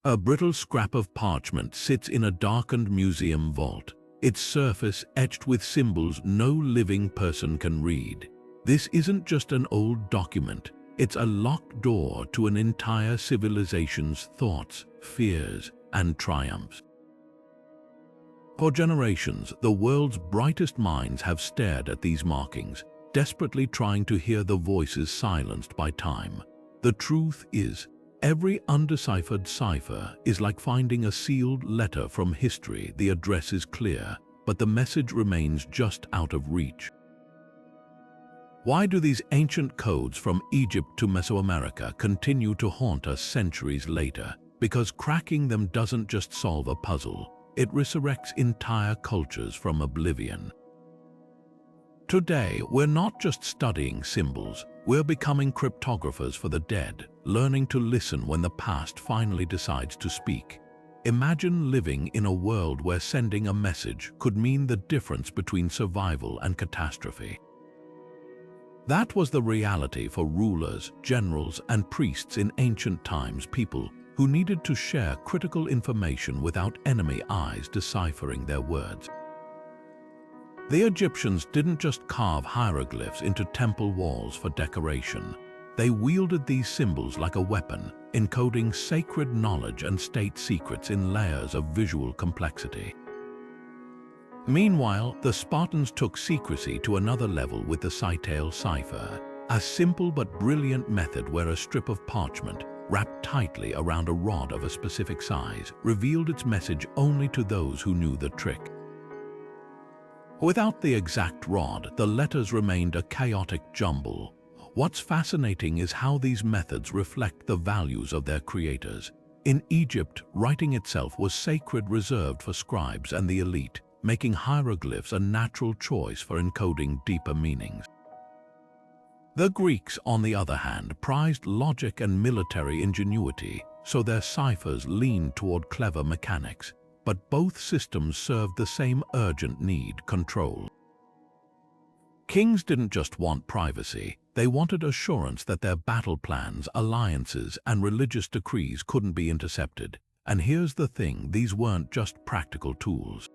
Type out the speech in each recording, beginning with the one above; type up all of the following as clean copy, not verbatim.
A brittle scrap of parchment sits in a darkened museum vault, its surface etched with symbols no living person can read. This isn't just an old document, it's a locked door to an entire civilization's thoughts, fears, and triumphs. For generations, the world's brightest minds have stared at these markings, desperately trying to hear the voices silenced by time. The truth is, every undeciphered cipher is like finding a sealed letter from history. The address is clear, but the message remains just out of reach. Why do these ancient codes from Egypt to Mesoamerica continue to haunt us centuries later? Because cracking them doesn't just solve a puzzle, it resurrects entire cultures from oblivion. Today, we're not just studying symbols, we're becoming cryptographers for the dead, learning to listen when the past finally decides to speak. Imagine living in a world where sending a message could mean the difference between survival and catastrophe. That was the reality for rulers, generals, and priests in ancient times, people who needed to share critical information without enemy eyes deciphering their words. The Egyptians didn't just carve hieroglyphs into temple walls for decoration. They wielded these symbols like a weapon, encoding sacred knowledge and state secrets in layers of visual complexity. Meanwhile, the Spartans took secrecy to another level with the Copiel Cipher, a simple but brilliant method where a strip of parchment, wrapped tightly around a rod of a specific size, revealed its message only to those who knew the trick. Without the exact rod, the letters remained a chaotic jumble. What's fascinating is how these methods reflect the values of their creators. In Egypt, writing itself was sacred, reserved for scribes and the elite, making hieroglyphs a natural choice for encoding deeper meanings. The Greeks, on the other hand, prized logic and military ingenuity, so their ciphers leaned toward clever mechanics. But both systems served the same urgent need: control. Kings didn't just want privacy, they wanted assurance that their battle plans, alliances, and religious decrees couldn't be intercepted. And here's the thing, these weren't just practical tools.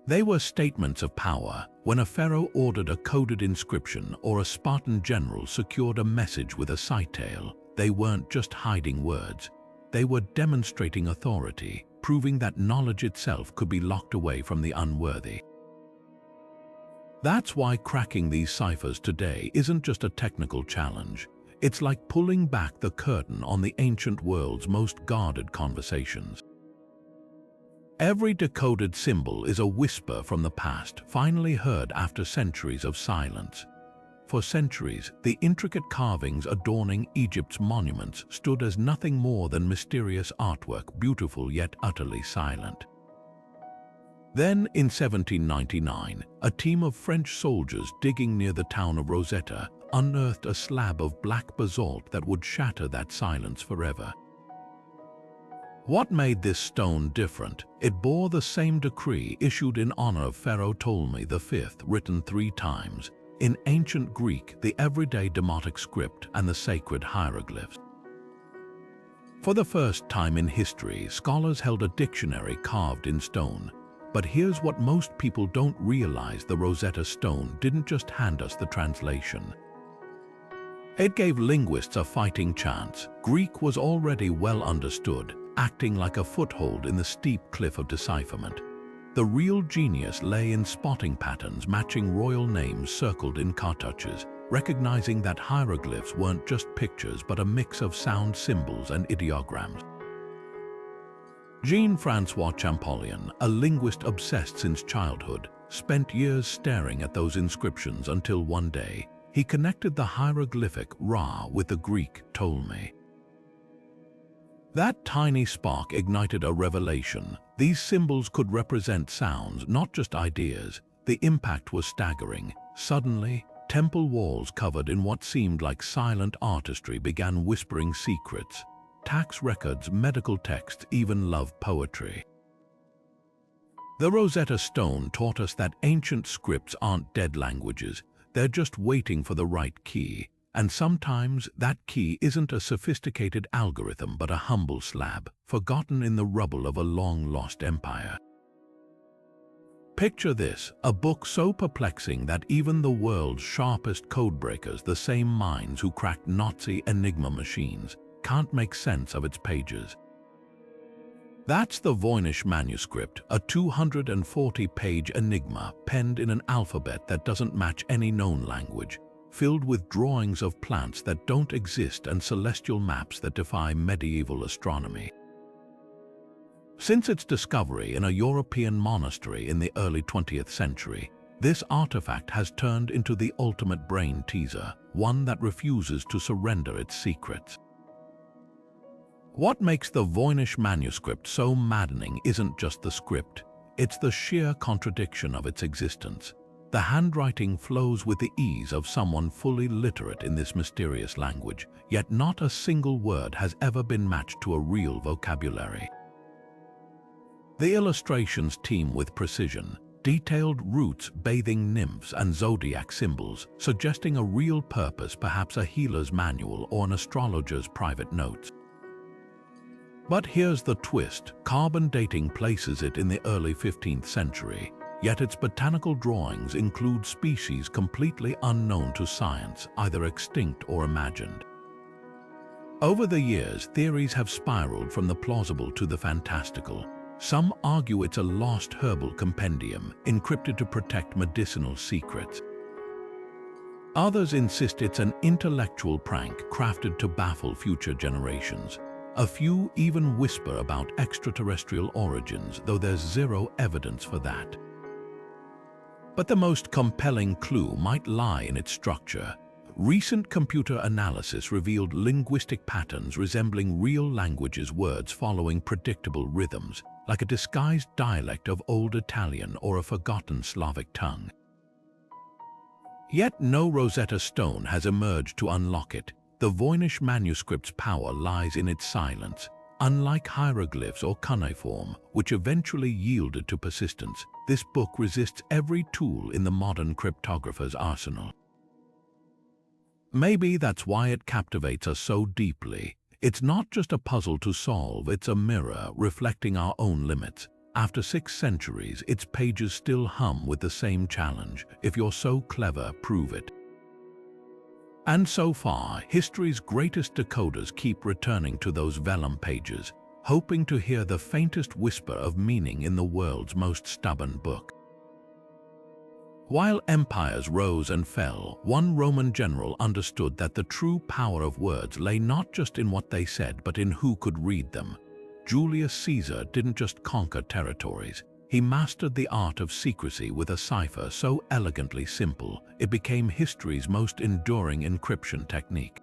They were statements of power. When a pharaoh ordered a coded inscription or a Spartan general secured a message with a citale, they weren't just hiding words. They were demonstrating authority, proving that knowledge itself could be locked away from the unworthy. That's why cracking these ciphers today isn't just a technical challenge. It's like pulling back the curtain on the ancient world's most guarded conversations. Every decoded symbol is a whisper from the past, finally heard after centuries of silence. For centuries, the intricate carvings adorning Egypt's monuments stood as nothing more than mysterious artwork, beautiful yet utterly silent. Then, in 1799, a team of French soldiers digging near the town of Rosetta unearthed a slab of black basalt that would shatter that silence forever. What made this stone different? It bore the same decree issued in honor of Pharaoh Ptolemy V, written 3 times. In ancient Greek, the everyday demotic script and the sacred hieroglyphs. For the first time in history, scholars held a dictionary carved in stone. But here's what most people don't realize: the Rosetta Stone didn't just hand us the translation. It gave linguists a fighting chance. Greek was already well understood, acting like a foothold in the steep cliff of decipherment. The real genius lay in spotting patterns matching royal names circled in cartouches, recognizing that hieroglyphs weren't just pictures but a mix of sound symbols and ideograms. Jean-Francois Champollion, a linguist obsessed since childhood, spent years staring at those inscriptions until one day he connected the hieroglyphic Ra with the Greek Ptolemy. That tiny spark ignited a revelation. These symbols could represent sounds, not just ideas. The impact was staggering. Suddenly, temple walls covered in what seemed like silent artistry began whispering secrets. Tax records, medical texts, even love poetry. The Rosetta Stone taught us that ancient scripts aren't dead languages. They're just waiting for the right key. And sometimes that key isn't a sophisticated algorithm but a humble slab, forgotten in the rubble of a long-lost empire. Picture this, a book so perplexing that even the world's sharpest codebreakers, the same minds who cracked Nazi Enigma machines, can't make sense of its pages. That's the Voynich Manuscript, a 240-page enigma penned in an alphabet that doesn't match any known language, filled with drawings of plants that don't exist and celestial maps that defy medieval astronomy. Since its discovery in a European monastery in the early 20th century, this artifact has turned into the ultimate brain teaser, one that refuses to surrender its secrets. What makes the Voynich Manuscript so maddening isn't just the script, it's the sheer contradiction of its existence. The handwriting flows with the ease of someone fully literate in this mysterious language, yet not a single word has ever been matched to a real vocabulary. The illustrations teem with precision, detailed roots bathing nymphs and zodiac symbols, suggesting a real purpose, perhaps a healer's manual or an astrologer's private notes. But here's the twist, carbon dating places it in the early 15th century, yet its botanical drawings include species completely unknown to science, either extinct or imagined. Over the years, theories have spiraled from the plausible to the fantastical. Some argue it's a lost herbal compendium, encrypted to protect medicinal secrets. Others insist it's an intellectual prank crafted to baffle future generations. A few even whisper about extraterrestrial origins, though there's zero evidence for that. But the most compelling clue might lie in its structure. Recent computer analysis revealed linguistic patterns resembling real languages' words following predictable rhythms, like a disguised dialect of Old Italian or a forgotten Slavic tongue. Yet no Rosetta Stone has emerged to unlock it. The Voynich Manuscript's power lies in its silence. Unlike hieroglyphs or cuneiform, which eventually yielded to persistence, this book resists every tool in the modern cryptographer's arsenal. Maybe that's why it captivates us so deeply. It's not just a puzzle to solve, it's a mirror reflecting our own limits. After 6 centuries, its pages still hum with the same challenge. If you're so clever, prove it. And so far, history's greatest decoders keep returning to those vellum pages, hoping to hear the faintest whisper of meaning in the world's most stubborn book. While empires rose and fell, one Roman general understood that the true power of words lay not just in what they said, but in who could read them. Julius Caesar didn't just conquer territories. He mastered the art of secrecy with a cipher so elegantly simple, it became history's most enduring encryption technique.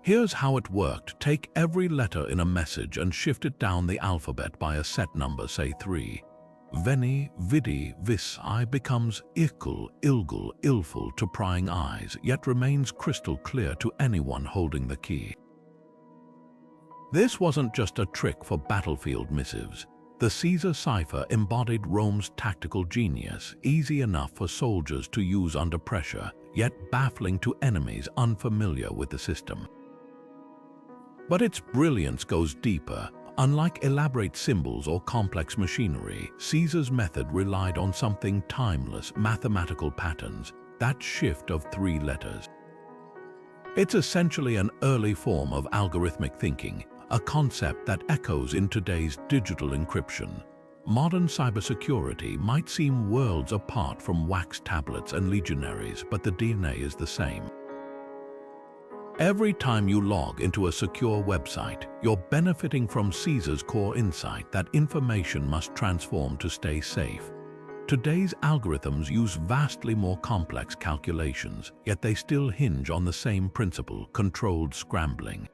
Here's how it worked. Take every letter in a message and shift it down the alphabet by a set number, say 3. Veni, vidi, vis, I becomes ikul, ilgul, ilful to prying eyes, yet remains crystal clear to anyone holding the key. This wasn't just a trick for battlefield missives. The Caesar cipher embodied Rome's tactical genius, easy enough for soldiers to use under pressure, yet baffling to enemies unfamiliar with the system. But its brilliance goes deeper. Unlike elaborate symbols or complex machinery, Caesar's method relied on something timeless, mathematical patterns, that shift of 3 letters. It's essentially an early form of algorithmic thinking, a concept that echoes in today's digital encryption. Modern cybersecurity might seem worlds apart from wax tablets and legionaries, but the DNA is the same. Every time you log into a secure website, you're benefiting from Caesar's core insight that information must transform to stay safe. Today's algorithms use vastly more complex calculations, yet they still hinge on the same principle, controlled scrambling.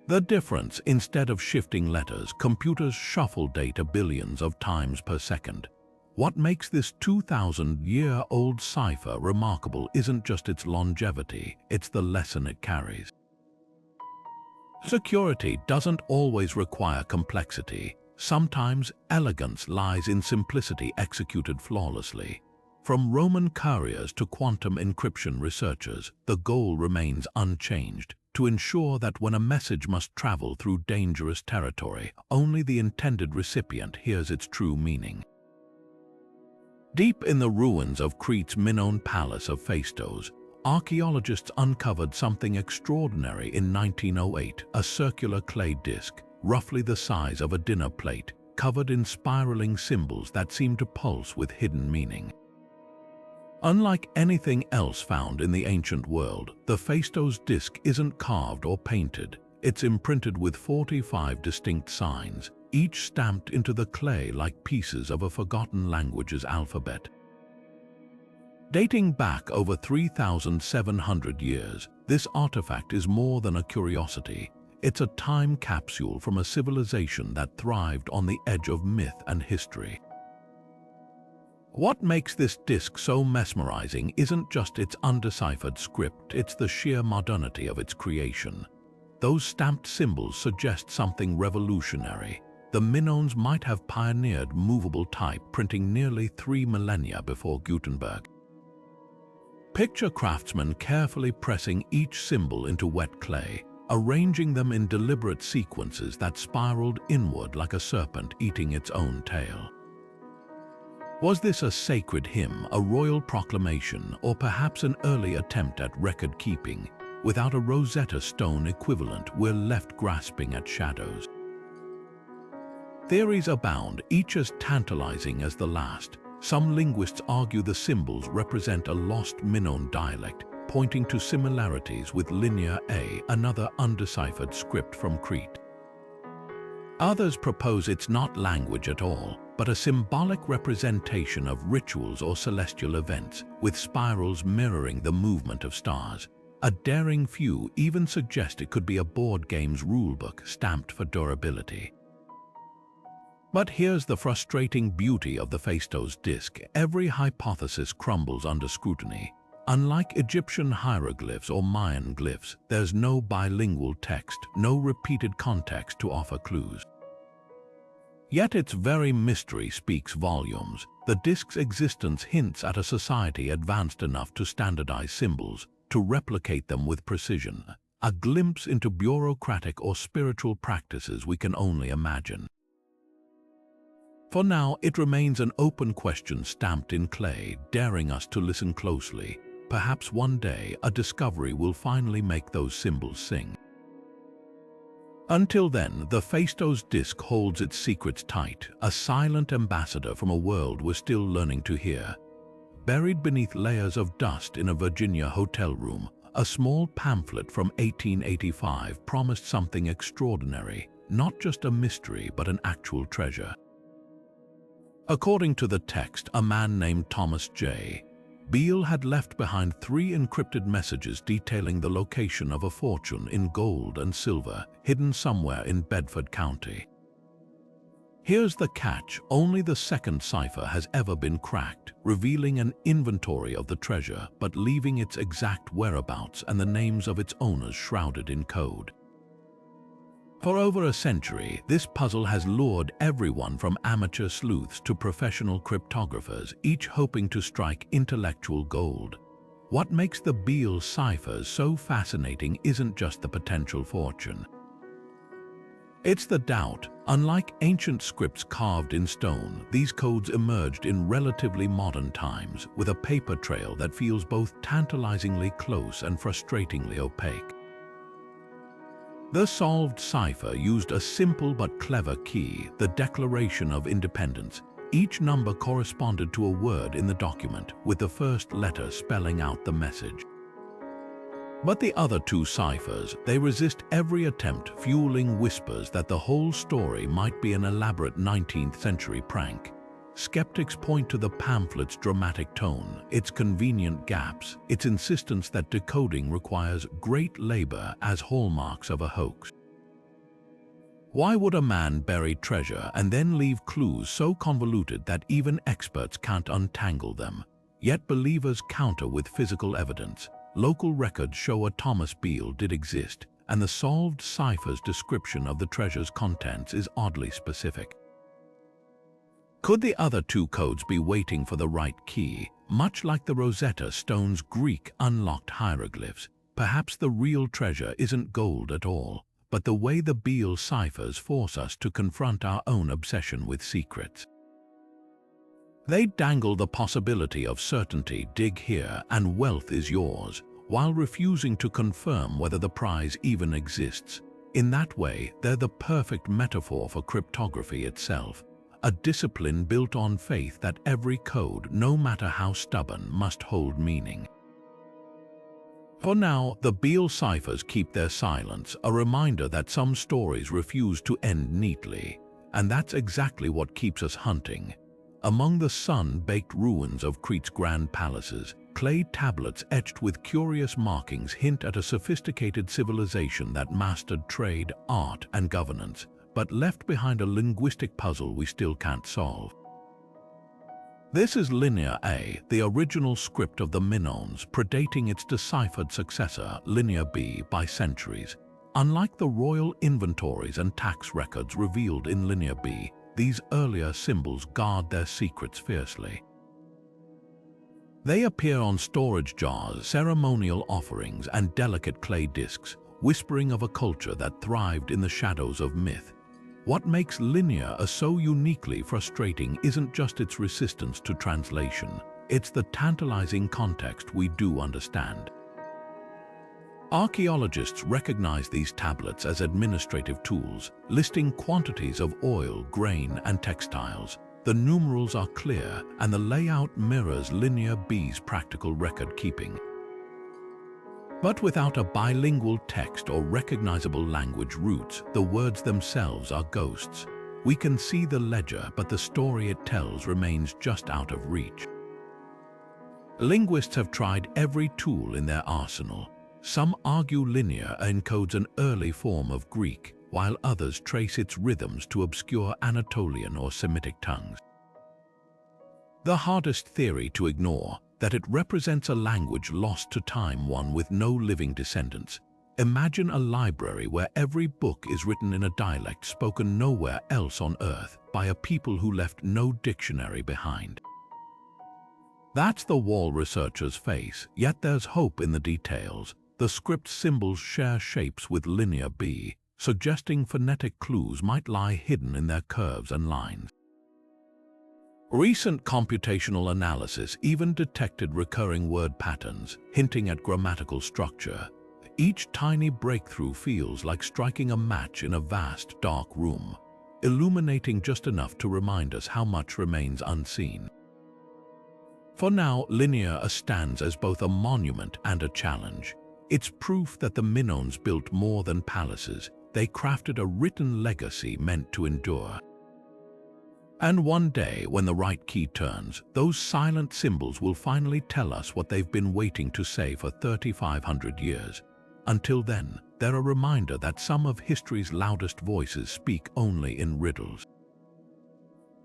The difference, instead of shifting letters, computers shuffle data billions of times per second. What makes this 2,000-year-old cipher remarkable isn't just its longevity, it's the lesson it carries. Security doesn't always require complexity. Sometimes elegance lies in simplicity executed flawlessly. From Roman couriers to quantum encryption researchers, the goal remains unchanged: to ensure that when a message must travel through dangerous territory, only the intended recipient hears its true meaning. Deep in the ruins of Crete's Minoan palace of Phaistos, archaeologists uncovered something extraordinary in 1908, a circular clay disc, roughly the size of a dinner plate, covered in spiraling symbols that seemed to pulse with hidden meaning. Unlike anything else found in the ancient world, the Phaistos Disk isn't carved or painted. It's imprinted with 45 distinct signs, each stamped into the clay like pieces of a forgotten language's alphabet. Dating back over 3,700 years, this artifact is more than a curiosity. It's a time capsule from a civilization that thrived on the edge of myth and history. What makes this disc so mesmerizing isn't just its undeciphered script, it's the sheer modernity of its creation. Those stamped symbols suggest something revolutionary. The Minoans might have pioneered movable type printing nearly 3 millennia before Gutenberg. Picture craftsmen carefully pressing each symbol into wet clay, arranging them in deliberate sequences that spiraled inward like a serpent eating its own tail. Was this a sacred hymn, a royal proclamation, or perhaps an early attempt at record-keeping? Without a Rosetta Stone equivalent, we're left grasping at shadows. Theories abound, each as tantalizing as the last. Some linguists argue the symbols represent a lost Minoan dialect, pointing to similarities with Linear A, another undeciphered script from Crete. Others propose it's not language at all, but a symbolic representation of rituals or celestial events, with spirals mirroring the movement of stars. A daring few even suggest it could be a board game's rulebook stamped for durability. But here's the frustrating beauty of the Phaistos Disk: every hypothesis crumbles under scrutiny. Unlike Egyptian hieroglyphs or Mayan glyphs, there's no bilingual text, no repeated context to offer clues. Yet its very mystery speaks volumes. The disk's existence hints at a society advanced enough to standardize symbols, to replicate them with precision, a glimpse into bureaucratic or spiritual practices we can only imagine. For now, it remains an open question stamped in clay, daring us to listen closely. Perhaps one day a discovery will finally make those symbols sing. Until then, the Phaistos Disk holds its secrets tight, a silent ambassador from a world we're still learning to hear. Buried beneath layers of dust in a Virginia hotel room, a small pamphlet from 1885 promised something extraordinary, not just a mystery but an actual treasure. According to the text, a man named Thomas J. Beale had left behind 3 encrypted messages detailing the location of a fortune in gold and silver hidden somewhere in Bedford County. Here's the catch: only the second cipher has ever been cracked, revealing an inventory of the treasure but leaving its exact whereabouts and the names of its owners shrouded in code. For over a century, this puzzle has lured everyone from amateur sleuths to professional cryptographers, each hoping to strike intellectual gold. What makes the Beale Ciphers so fascinating isn't just the potential fortune. It's the doubt. Unlike ancient scripts carved in stone, these codes emerged in relatively modern times, with a paper trail that feels both tantalizingly close and frustratingly opaque. The solved cipher used a simple but clever key, the Declaration of Independence. Each number corresponded to a word in the document, with the first letter spelling out the message. But the other 2 ciphers, they resist every attempt, fueling whispers that the whole story might be an elaborate 19th century prank. Skeptics point to the pamphlet's dramatic tone, its convenient gaps, its insistence that decoding requires great labor as hallmarks of a hoax. Why would a man bury treasure and then leave clues so convoluted that even experts can't untangle them? Yet believers counter with physical evidence. Local records show a Thomas Beale did exist, and the solved cipher's description of the treasure's contents is oddly specific. Could the other two codes be waiting for the right key, much like the Rosetta Stone's Greek unlocked hieroglyphs? Perhaps the real treasure isn't gold at all, but the way the Beale Ciphers force us to confront our own obsession with secrets. They dangle the possibility of certainty, dig here and wealth is yours, while refusing to confirm whether the prize even exists. In that way, they're the perfect metaphor for cryptography itself, a discipline built on faith that every code, no matter how stubborn, must hold meaning. For now, the Beale Ciphers keep their silence, a reminder that some stories refuse to end neatly, and that's exactly what keeps us hunting. Among the sun-baked ruins of Crete's grand palaces, clay tablets etched with curious markings hint at a sophisticated civilization that mastered trade, art, and governance, but left behind a linguistic puzzle we still can't solve. This is Linear A, the original script of the Minoans, predating its deciphered successor, Linear B, by centuries. Unlike the royal inventories and tax records revealed in Linear B, these earlier symbols guard their secrets fiercely. They appear on storage jars, ceremonial offerings, and delicate clay discs, whispering of a culture that thrived in the shadows of myth. What makes Linear A so uniquely frustrating isn't just its resistance to translation, it's the tantalizing context we do understand. Archaeologists recognize these tablets as administrative tools, listing quantities of oil, grain, and textiles. The numerals are clear, and the layout mirrors Linear B's practical record-keeping. But without a bilingual text or recognizable language roots, the words themselves are ghosts. We can see the ledger, but the story it tells remains just out of reach. Linguists have tried every tool in their arsenal. Some argue Linear encodes an early form of Greek, while others trace its rhythms to obscure Anatolian or Semitic tongues. The hardest theory to ignore, that it represents a language lost to time, one with no living descendants. Imagine a library where every book is written in a dialect spoken nowhere else on Earth by a people who left no dictionary behind. That's the wall researchers face, yet there's hope in the details. The script symbols share shapes with Linear B, suggesting phonetic clues might lie hidden in their curves and lines. Recent computational analysis even detected recurring word patterns, hinting at grammatical structure. Each tiny breakthrough feels like striking a match in a vast, dark room, illuminating just enough to remind us how much remains unseen. For now, Linear A stands as both a monument and a challenge. It's proof that the Minoans built more than palaces. They crafted a written legacy meant to endure. And one day, when the right key turns, those silent symbols will finally tell us what they've been waiting to say for 3,500 years. Until then, they're a reminder that some of history's loudest voices speak only in riddles.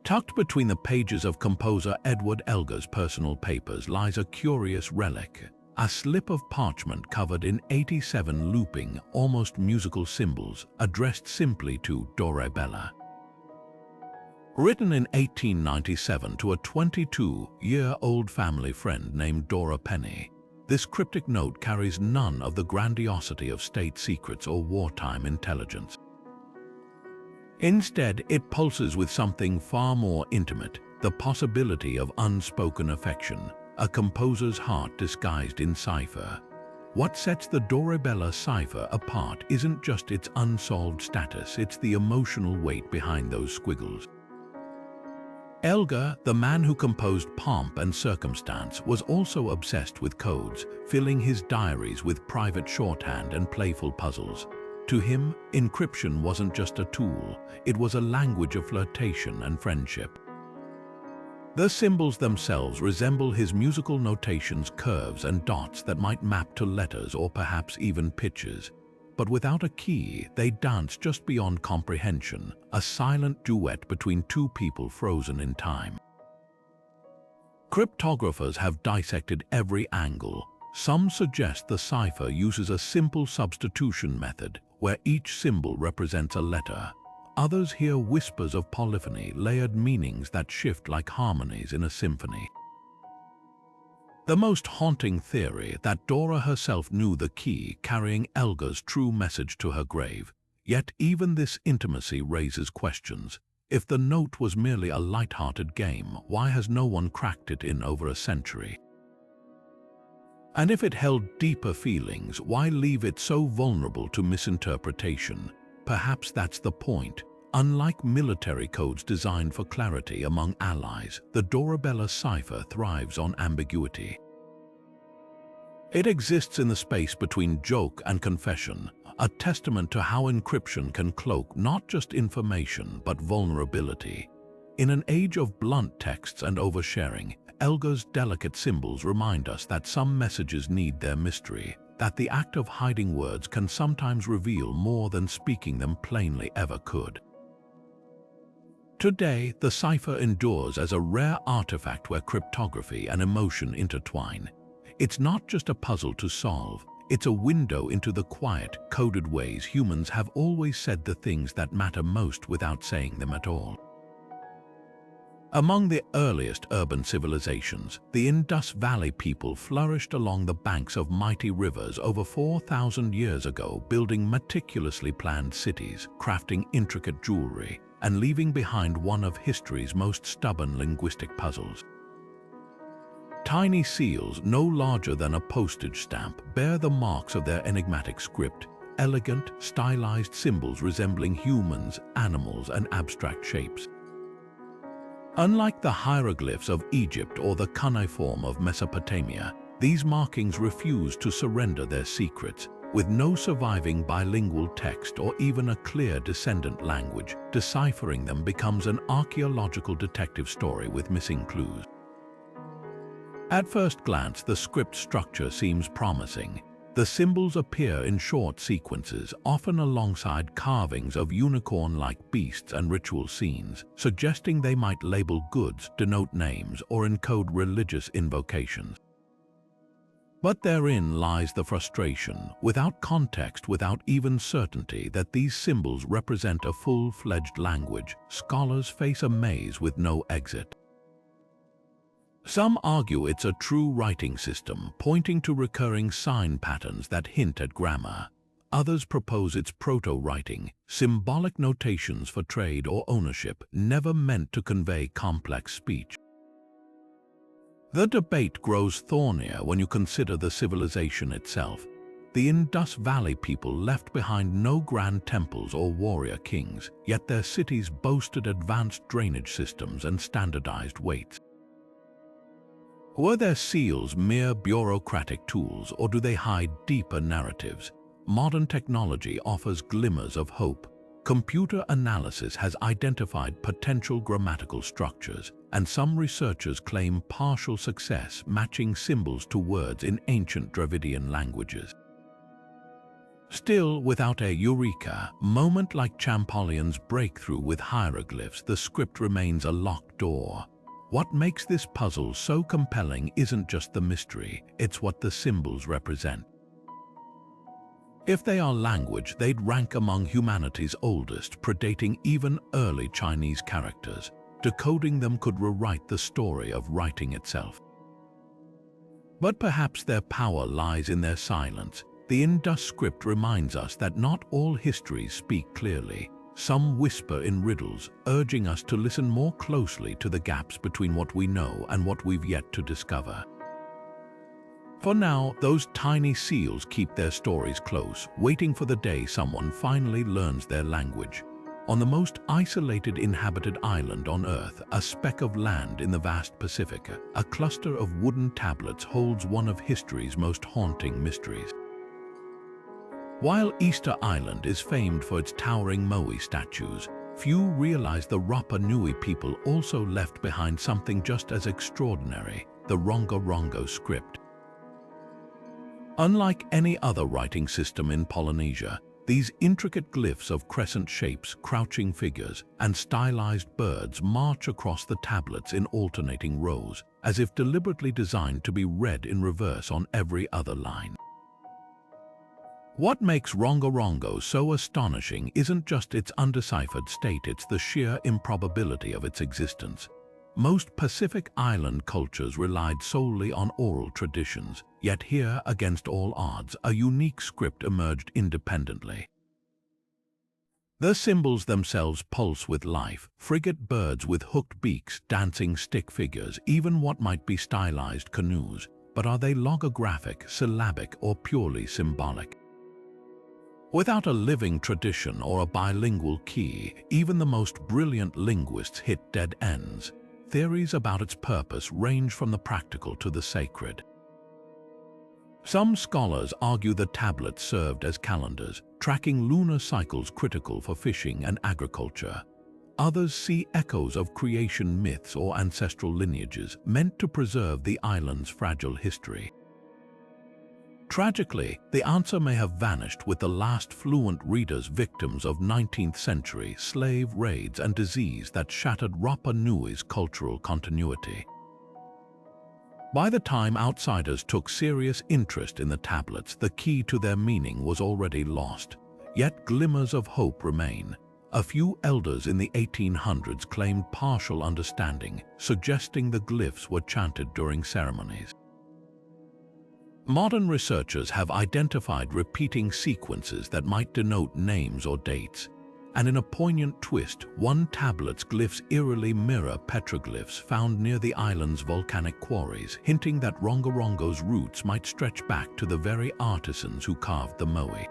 Tucked between the pages of composer Edward Elgar's personal papers lies a curious relic, a slip of parchment covered in 87 looping, almost musical symbols, addressed simply to Dorabella. Written in 1897 to a 22-year-old family friend named Dora Penny, this cryptic note carries none of the grandiosity of state secrets or wartime intelligence. Instead, it pulses with something far more intimate, the possibility of unspoken affection, a composer's heart disguised in cipher. What sets the Dorabella Cipher apart isn't just its unsolved status, it's the emotional weight behind those squiggles. Elgar, the man who composed Pomp and Circumstance, was also obsessed with codes, filling his diaries with private shorthand and playful puzzles. To him, encryption wasn't just a tool, it was a language of flirtation and friendship. The symbols themselves resemble his musical notations, curves and dots that might map to letters or perhaps even pitches. But without a key, they dance just beyond comprehension, a silent duet between two people frozen in time. Cryptographers have dissected every angle. Some suggest the cipher uses a simple substitution method, where each symbol represents a letter. others hear whispers of polyphony, layered meanings that shift like harmonies in a symphony. The most haunting theory that Dora herself knew the key, carrying Elga's true message to her grave. Yet even this intimacy raises questions. If the note was merely a light-hearted game, why has no one cracked it in over a century? And if it held deeper feelings, why leave it so vulnerable to misinterpretation? Perhaps that's the point. Unlike military codes designed for clarity among allies, the Dorabella Cipher thrives on ambiguity. It exists in the space between joke and confession, a testament to how encryption can cloak not just information but vulnerability. In an age of blunt texts and oversharing, Elga's delicate symbols remind us that some messages need their mystery, that the act of hiding words can sometimes reveal more than speaking them plainly ever could. Today, the cipher endures as a rare artifact where cryptography and emotion intertwine. It's not just a puzzle to solve, it's a window into the quiet, coded ways humans have always said the things that matter most without saying them at all. Among the earliest urban civilizations, the Indus Valley people flourished along the banks of mighty rivers over 4,000 years ago, building meticulously planned cities, crafting intricate jewelry, and leaving behind one of history's most stubborn linguistic puzzles. Tiny seals, no larger than a postage stamp, bear the marks of their enigmatic script, elegant, stylized symbols resembling humans, animals, and abstract shapes. Unlike the hieroglyphs of Egypt or the cuneiform of Mesopotamia, these markings refuse to surrender their secrets. With no surviving bilingual text or even a clear descendant language, deciphering them becomes an archaeological detective story with missing clues. At first glance, the script structure seems promising. The symbols appear in short sequences, often alongside carvings of unicorn-like beasts and ritual scenes, suggesting they might label goods, denote names, or encode religious invocations. But therein lies the frustration. Without context, without even certainty that these symbols represent a full-fledged language, scholars face a maze with no exit. Some argue it's a true writing system, pointing to recurring sign patterns that hint at grammar. Others propose it's proto-writing, symbolic notations for trade or ownership, never meant to convey complex speech. The debate grows thornier when you consider the civilization itself. The Indus Valley people left behind no grand temples or warrior kings, yet their cities boasted advanced drainage systems and standardized weights. Were their seals mere bureaucratic tools, or do they hide deeper narratives? Modern technology offers glimmers of hope. Computer analysis has identified potential grammatical structures, and some researchers claim partial success matching symbols to words in ancient Dravidian languages. Still, without a eureka moment like Champollion's breakthrough with hieroglyphs, the script remains a locked door. What makes this puzzle so compelling isn't just the mystery, it's what the symbols represent. If they are language, they'd rank among humanity's oldest, predating even early Chinese characters. Decoding them could rewrite the story of writing itself. But perhaps their power lies in their silence. The Indus script reminds us that not all histories speak clearly. Some whisper in riddles, urging us to listen more closely to the gaps between what we know and what we've yet to discover. For now, those tiny seals keep their stories close, waiting for the day someone finally learns their language. On the most isolated inhabited island on Earth, a speck of land in the vast Pacific, a cluster of wooden tablets holds one of history's most haunting mysteries. While Easter Island is famed for its towering moai statues, few realize the Rapa Nui people also left behind something just as extraordinary, the Rongorongo Script. Unlike any other writing system in Polynesia, these intricate glyphs of crescent shapes, crouching figures, and stylized birds march across the tablets in alternating rows, as if deliberately designed to be read in reverse on every other line. What makes Rongorongo so astonishing isn't just its undeciphered state, it's the sheer improbability of its existence. Most Pacific Island cultures relied solely on oral traditions, yet here, against all odds, a unique script emerged independently. The symbols themselves pulse with life: frigate birds with hooked beaks, dancing stick figures, even what might be stylized canoes. But are they logographic, syllabic, or purely symbolic? Without a living tradition or a bilingual key, even the most brilliant linguists hit dead ends. Theories about its purpose range from the practical to the sacred. Some scholars argue the tablets served as calendars, tracking lunar cycles critical for fishing and agriculture. Others see echoes of creation myths or ancestral lineages meant to preserve the island's fragile history. Tragically, the answer may have vanished with the last fluent readers victims of 19th century slave raids and disease that shattered Rapa Nui's cultural continuity. By the time outsiders took serious interest in the tablets, the key to their meaning was already lost. Yet glimmers of hope remain. A few elders in the 1800s claimed partial understanding, suggesting the glyphs were chanted during ceremonies. Modern researchers have identified repeating sequences that might denote names or dates, and in a poignant twist, one tablet's glyphs eerily mirror petroglyphs found near the island's volcanic quarries, hinting that Rongorongo's roots might stretch back to the very artisans who carved the moai.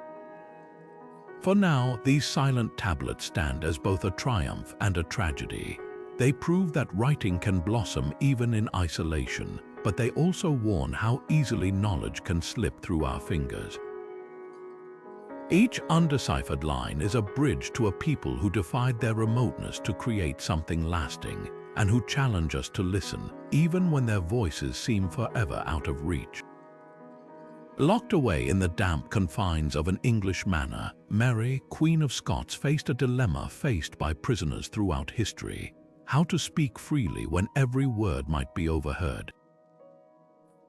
For now, these silent tablets stand as both a triumph and a tragedy. They prove that writing can blossom even in isolation, but they also warn how easily knowledge can slip through our fingers. Each undeciphered line is a bridge to a people who defied their remoteness to create something lasting, and who challenge us to listen, even when their voices seem forever out of reach. Locked away in the damp confines of an English manor, Mary, Queen of Scots, faced a dilemma faced by prisoners throughout history: how to speak freely when every word might be overheard.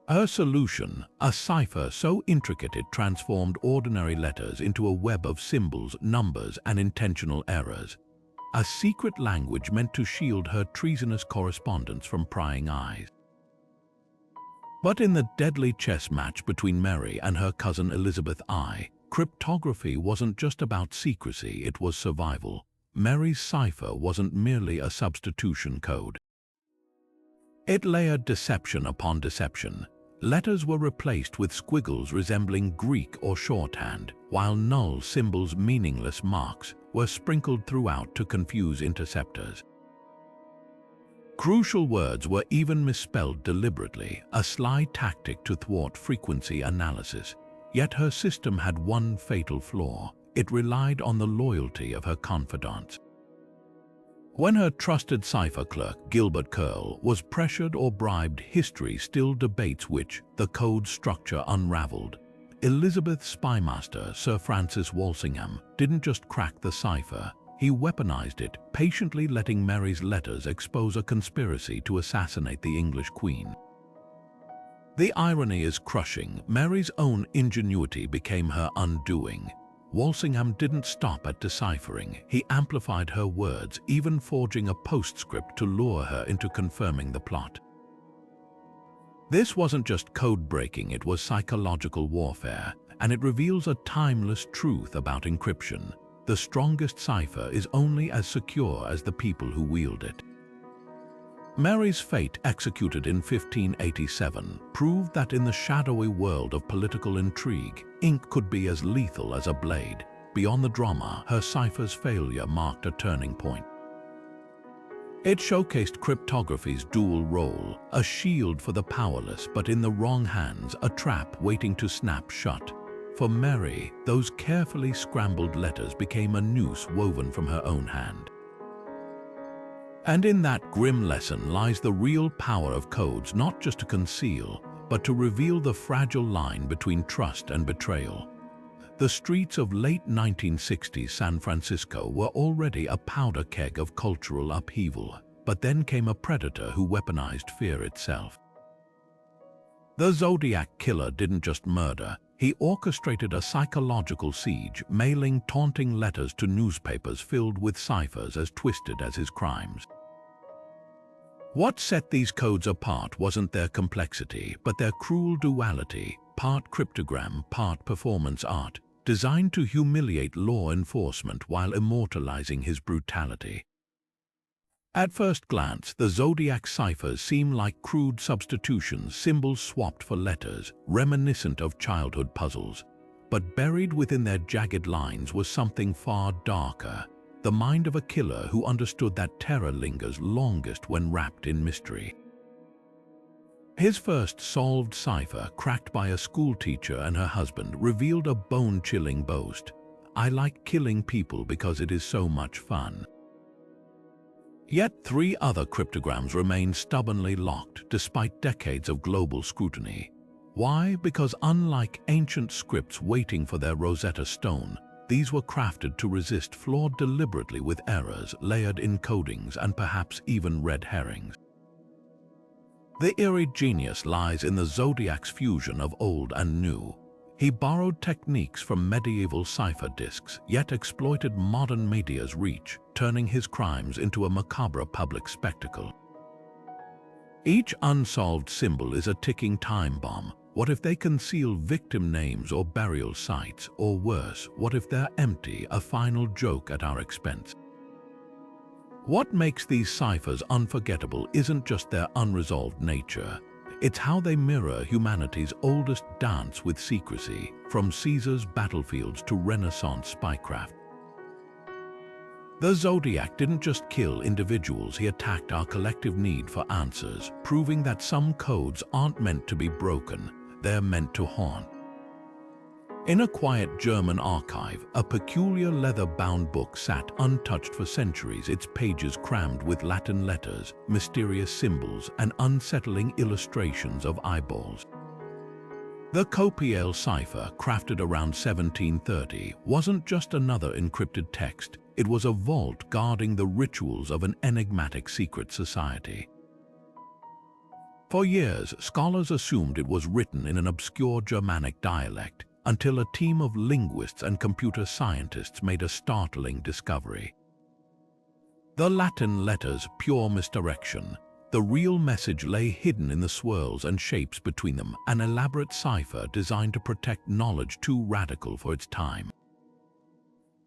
Her solution, a cipher so intricate it transformed ordinary letters into a web of symbols, numbers, and intentional errors. A secret language meant to shield her treasonous correspondence from prying eyes. But in the deadly chess match between Mary and her cousin Elizabeth I, cryptography wasn't just about secrecy, it was survival. Mary's cipher wasn't merely a substitution code. It layered deception upon deception. Letters were replaced with squiggles resembling Greek or shorthand, while null symbols, meaningless marks, were sprinkled throughout to confuse interceptors. Crucial words were even misspelled deliberately, a sly tactic to thwart frequency analysis. Yet her system had one fatal flaw: it relied on the loyalty of her confidants. When her trusted cipher clerk, Gilbert Curl, was pressured or bribed, history still debates which. The code structure unraveled. Elizabeth's spymaster, Sir Francis Walsingham, didn't just crack the cipher, he weaponized it, patiently letting Mary's letters expose a conspiracy to assassinate the English queen. The irony is crushing. Mary's own ingenuity became her undoing. Walsingham didn't stop at deciphering. He amplified her words, even forging a postscript to lure her into confirming the plot. This wasn't just code breaking, it was psychological warfare, and it reveals a timeless truth about encryption. The strongest cipher is only as secure as the people who wield it. Mary's fate, executed in 1587, proved that in the shadowy world of political intrigue, ink could be as lethal as a blade. Beyond the drama, her cipher's failure marked a turning point. It showcased cryptography's dual role: a shield for the powerless, but in the wrong hands, a trap waiting to snap shut. For Mary, those carefully scrambled letters became a noose woven from her own hand. And in that grim lesson lies the real power of codes, not just to conceal, but to reveal the fragile line between trust and betrayal. The streets of late 1960s San Francisco were already a powder keg of cultural upheaval, but then came a predator who weaponized fear itself. The Zodiac killer didn't just murder, He orchestrated a psychological siege, mailing taunting letters to newspapers filled with ciphers as twisted as his crimes. What set these codes apart wasn't their complexity, but their cruel duality, part cryptogram, part performance art, designed to humiliate law enforcement while immortalizing his brutality. At first glance, the Zodiac ciphers seem like crude substitutions, symbols swapped for letters, reminiscent of childhood puzzles. But buried within their jagged lines was something far darker, the mind of a killer who understood that terror lingers longest when wrapped in mystery. His first solved cipher, cracked by a schoolteacher and her husband, revealed a bone-chilling boast: "I like killing people because it is so much fun." Yet 3 other cryptograms remain stubbornly locked despite decades of global scrutiny. Why? Because unlike ancient scripts waiting for their Rosetta Stone, these were crafted to resist flaw deliberately with errors, layered encodings, and perhaps even red herrings. The eerie genius lies in the Zodiac's fusion of old and new. He borrowed techniques from medieval cipher disks, yet exploited modern media's reach, turning his crimes into a macabre public spectacle. Each unsolved symbol is a ticking time bomb. What if they conceal victim names or burial sites? Or worse, what if they're empty, a final joke at our expense? What makes these ciphers unforgettable isn't just their unresolved nature. It's how they mirror humanity's oldest dance with secrecy, from Caesar's battlefields to Renaissance spycraft. The Zodiac didn't just kill individuals, he attacked our collective need for answers, proving that some codes aren't meant to be broken, they're meant to haunt. In a quiet German archive, a peculiar leather-bound book sat untouched for centuries, its pages crammed with Latin letters, mysterious symbols, and unsettling illustrations of eyeballs. The Copiel Cipher, crafted around 1730, wasn't just another encrypted text. It was a vault guarding the rituals of an enigmatic secret society. For years, scholars assumed it was written in an obscure Germanic dialect, until a team of linguists and computer scientists made a startling discovery. The Latin letters, pure misdirection. The real message lay hidden in the swirls and shapes between them, an elaborate cipher designed to protect knowledge too radical for its time.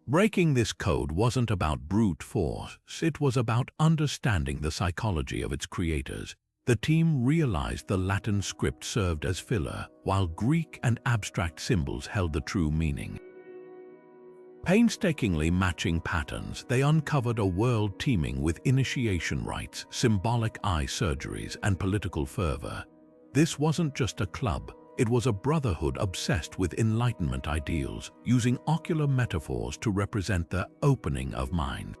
Breaking this code wasn't about brute force, it was about understanding the psychology of its creators. The team realized the Latin script served as filler, while Greek and abstract symbols held the true meaning. Painstakingly matching patterns, they uncovered a world teeming with initiation rites, symbolic eye surgeries, and political fervor. This wasn't just a club, it was a brotherhood obsessed with Enlightenment ideals, using ocular metaphors to represent the opening of mind.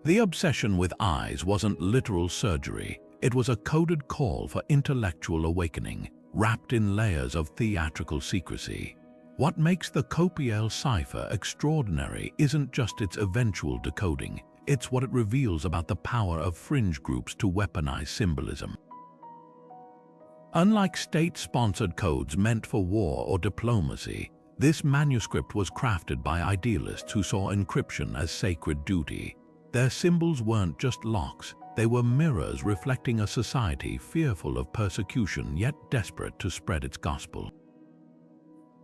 The obsession with eyes wasn't literal surgery, it was a coded call for intellectual awakening, wrapped in layers of theatrical secrecy. What makes the Copiel Cipher extraordinary isn't just its eventual decoding, it's what it reveals about the power of fringe groups to weaponize symbolism. Unlike state-sponsored codes meant for war or diplomacy, this manuscript was crafted by idealists who saw encryption as sacred duty. Their symbols weren't just locks, they were mirrors reflecting a society fearful of persecution yet desperate to spread its gospel.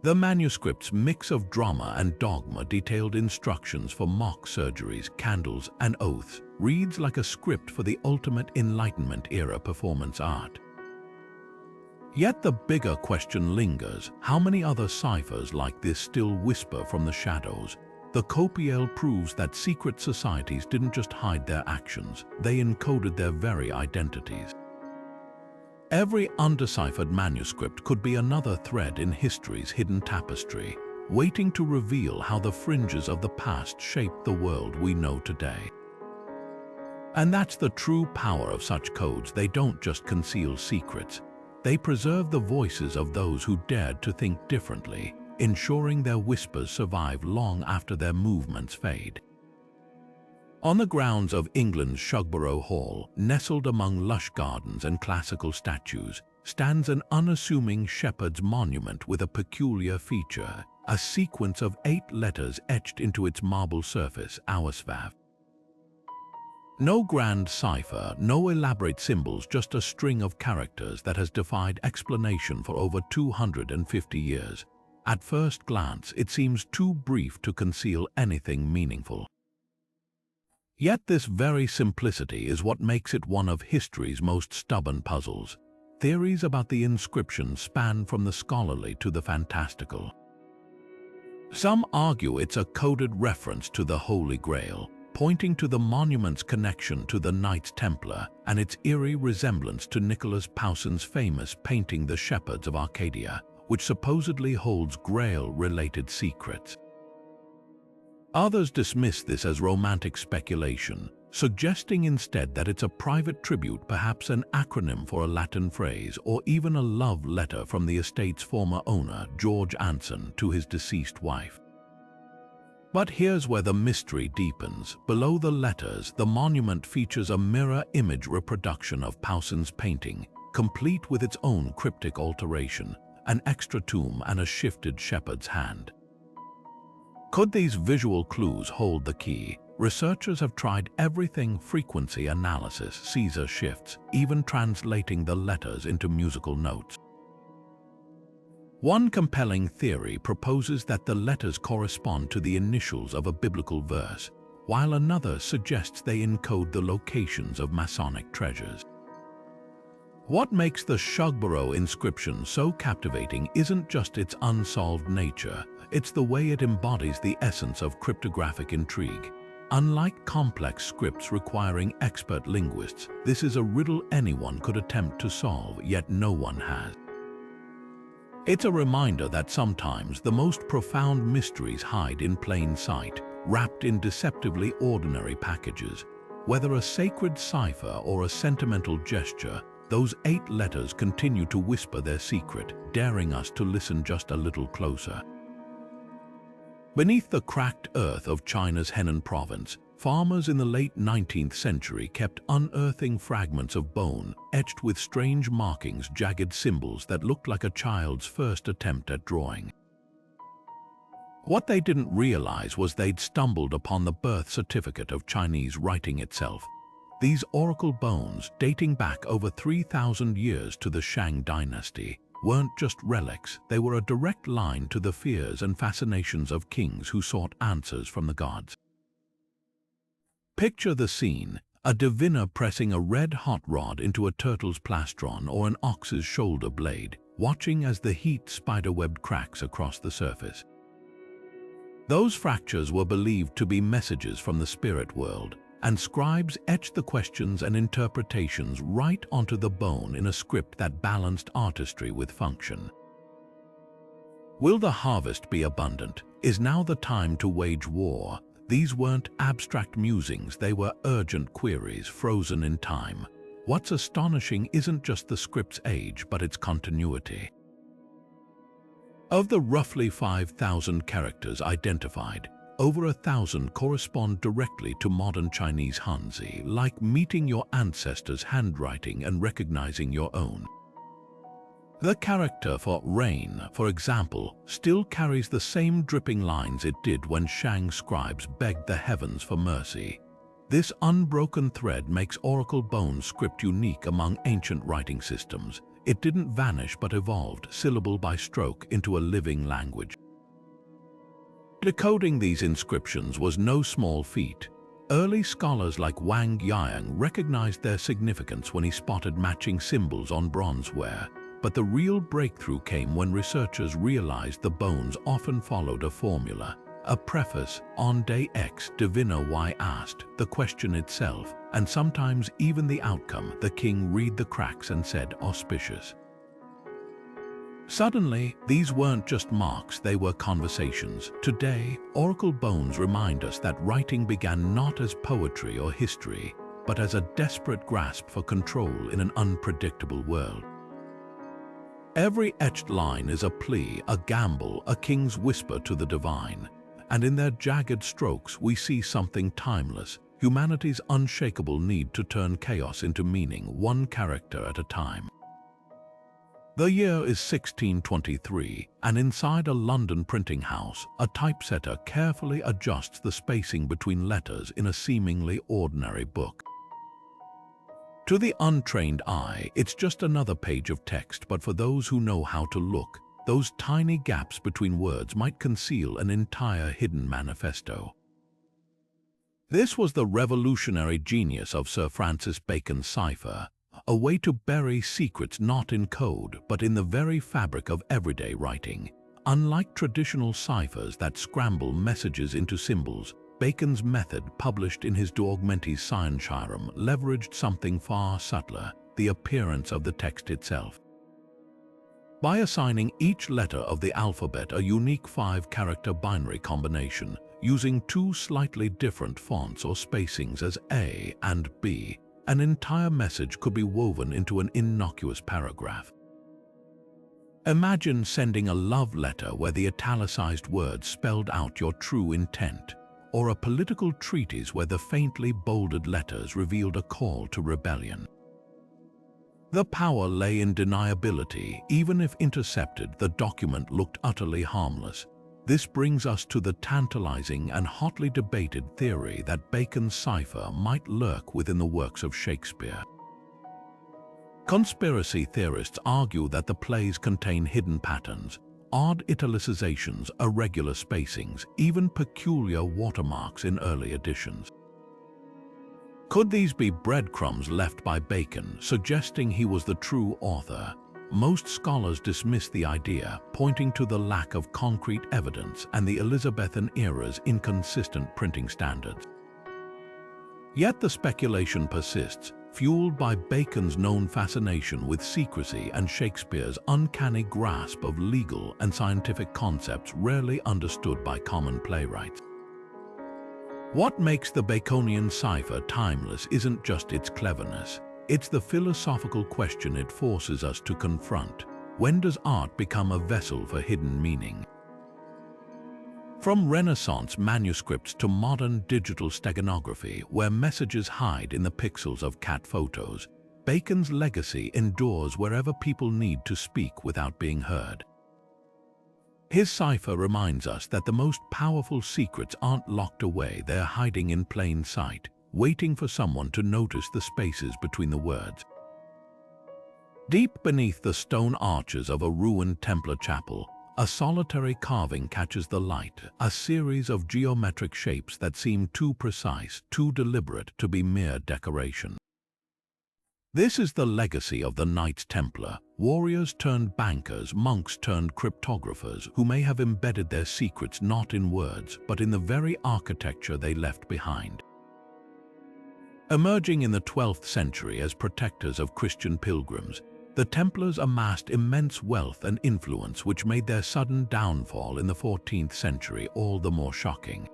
The manuscript's mix of drama and dogma detailed instructions for mock surgeries, candles, and oaths, reads like a script for the ultimate Enlightenment-era performance art. Yet the bigger question lingers: how many other ciphers like this still whisper from the shadows? The Copiel proves that secret societies didn't just hide their actions, they encoded their very identities. Every undeciphered manuscript could be another thread in history's hidden tapestry, waiting to reveal how the fringes of the past shaped the world we know today. And that's the true power of such codes. They don't just conceal secrets, they preserve the voices of those who dared to think differently, ensuring their whispers survive long after their movements fade. On the grounds of England's Shugborough Hall, nestled among lush gardens and classical statues, stands an unassuming shepherd's monument with a peculiar feature, a sequence of 8 letters etched into its marble surface, Auersvav. No grand cipher, no elaborate symbols, just a string of characters that has defied explanation for over 250 years. At first glance, it seems too brief to conceal anything meaningful. Yet this very simplicity is what makes it one of history's most stubborn puzzles. Theories about the inscription span from the scholarly to the fantastical. Some argue it's a coded reference to the Holy Grail, pointing to the monument's connection to the Knights Templar and its eerie resemblance to Nicholas Poussin's famous painting The Shepherds of Arcadia, which supposedly holds Grail-related secrets. Others dismiss this as romantic speculation, suggesting instead that it's a private tribute, perhaps an acronym for a Latin phrase, or even a love letter from the estate's former owner, George Anson, to his deceased wife. But here's where the mystery deepens. Below the letters, the monument features a mirror image reproduction of Poussin's painting, complete with its own cryptic alteration, an extra tomb and a shifted shepherd's hand. Could these visual clues hold the key? Researchers have tried everything: frequency analysis, Caesar shifts, even translating the letters into musical notes. One compelling theory proposes that the letters correspond to the initials of a biblical verse, while another suggests they encode the locations of Masonic treasures. What makes the Shugborough inscription so captivating isn't just its unsolved nature, it's the way it embodies the essence of cryptographic intrigue. Unlike complex scripts requiring expert linguists, this is a riddle anyone could attempt to solve, yet no one has. It's a reminder that sometimes the most profound mysteries hide in plain sight, wrapped in deceptively ordinary packages. Whether a sacred cipher or a sentimental gesture, those 8 letters continue to whisper their secret, daring us to listen just a little closer. Beneath the cracked earth of China's Henan province, farmers in the late 19th century kept unearthing fragments of bone, etched with strange markings, jagged symbols that looked like a child's first attempt at drawing. What they didn't realize was they'd stumbled upon the birth certificate of Chinese writing itself. These oracle bones, dating back over 3,000 years to the Shang Dynasty, weren't just relics, they were a direct line to the fears and fascinations of kings who sought answers from the gods. Picture the scene: a diviner pressing a red-hot rod into a turtle's plastron or an ox's shoulder blade, watching as the heat spiderwebbed cracks across the surface. Those fractures were believed to be messages from the spirit world, and scribes etched the questions and interpretations right onto the bone in a script that balanced artistry with function. Will the harvest be abundant? Is now the time to wage war? These weren't abstract musings, they were urgent queries frozen in time. What's astonishing isn't just the script's age, but its continuity. Of the roughly 5,000 characters identified, over 1,000 correspond directly to modern Chinese Hanzi, like meeting your ancestors' handwriting and recognizing your own. The character for rain, for example, still carries the same dripping lines it did when Shang scribes begged the heavens for mercy. This unbroken thread makes Oracle Bone script unique among ancient writing systems. It didn't vanish but evolved, syllable by stroke, into a living language. Decoding these inscriptions was no small feat. Early scholars like Wang Yang recognized their significance when he spotted matching symbols on bronzeware. But the real breakthrough came when researchers realized the bones often followed a formula. A preface, on day X, diviner Y asked, the question itself, and sometimes even the outcome. The king read the cracks and said, auspicious. Suddenly, these weren't just marks, they were conversations. Today, Oracle Bones remind us that writing began not as poetry or history, but as a desperate grasp for control in an unpredictable world. Every etched line is a plea, a gamble, a king's whisper to the divine. And in their jagged strokes we see something timeless, humanity's unshakable need to turn chaos into meaning, one character at a time. The year is 1623, and inside a London printing house, a typesetter carefully adjusts the spacing between letters in a seemingly ordinary book. To the untrained eye, it's just another page of text, but for those who know how to look, those tiny gaps between words might conceal an entire hidden manifesto. This was the revolutionary genius of Sir Francis Bacon's cipher, a way to bury secrets not in code, but in the very fabric of everyday writing. Unlike traditional ciphers that scramble messages into symbols, Bacon's method, published in his De Augmentis Scientiarum, leveraged something far subtler: the appearance of the text itself. By assigning each letter of the alphabet a unique 5-character binary combination, using 2 slightly different fonts or spacings as A and B, an entire message could be woven into an innocuous paragraph. Imagine sending a love letter where the italicized words spelled out your true intent, or a political treatise where the faintly bolded letters revealed a call to rebellion. The power lay in deniability. Even if intercepted, the document looked utterly harmless. This brings us to the tantalizing and hotly debated theory that Bacon's cipher might lurk within the works of Shakespeare. Conspiracy theorists argue that the plays contain hidden patterns, odd italicizations, irregular spacings, even peculiar watermarks in early editions. Could these be breadcrumbs left by Bacon, suggesting he was the true author? Most scholars dismiss the idea, pointing to the lack of concrete evidence and the Elizabethan era's inconsistent printing standards. Yet the speculation persists, fueled by Bacon's known fascination with secrecy and Shakespeare's uncanny grasp of legal and scientific concepts rarely understood by common playwrights. What makes the Baconian cipher timeless isn't just its cleverness. It's the philosophical question it forces us to confront. When does art become a vessel for hidden meaning? From Renaissance manuscripts to modern digital steganography, where messages hide in the pixels of cat photos, Bacon's legacy endures wherever people need to speak without being heard. His cipher reminds us that the most powerful secrets aren't locked away, they're hiding in plain sight, waiting for someone to notice the spaces between the words. Deep beneath the stone arches of a ruined Templar chapel, a solitary carving catches the light, a series of geometric shapes that seem too precise, too deliberate to be mere decoration. This is the legacy of the Knights Templar, warriors turned bankers, monks turned cryptographers, who may have embedded their secrets not in words, but in the very architecture they left behind. Emerging in the 12th century as protectors of Christian pilgrims, the Templars amassed immense wealth and influence, which made their sudden downfall in the 14th century all the more shocking.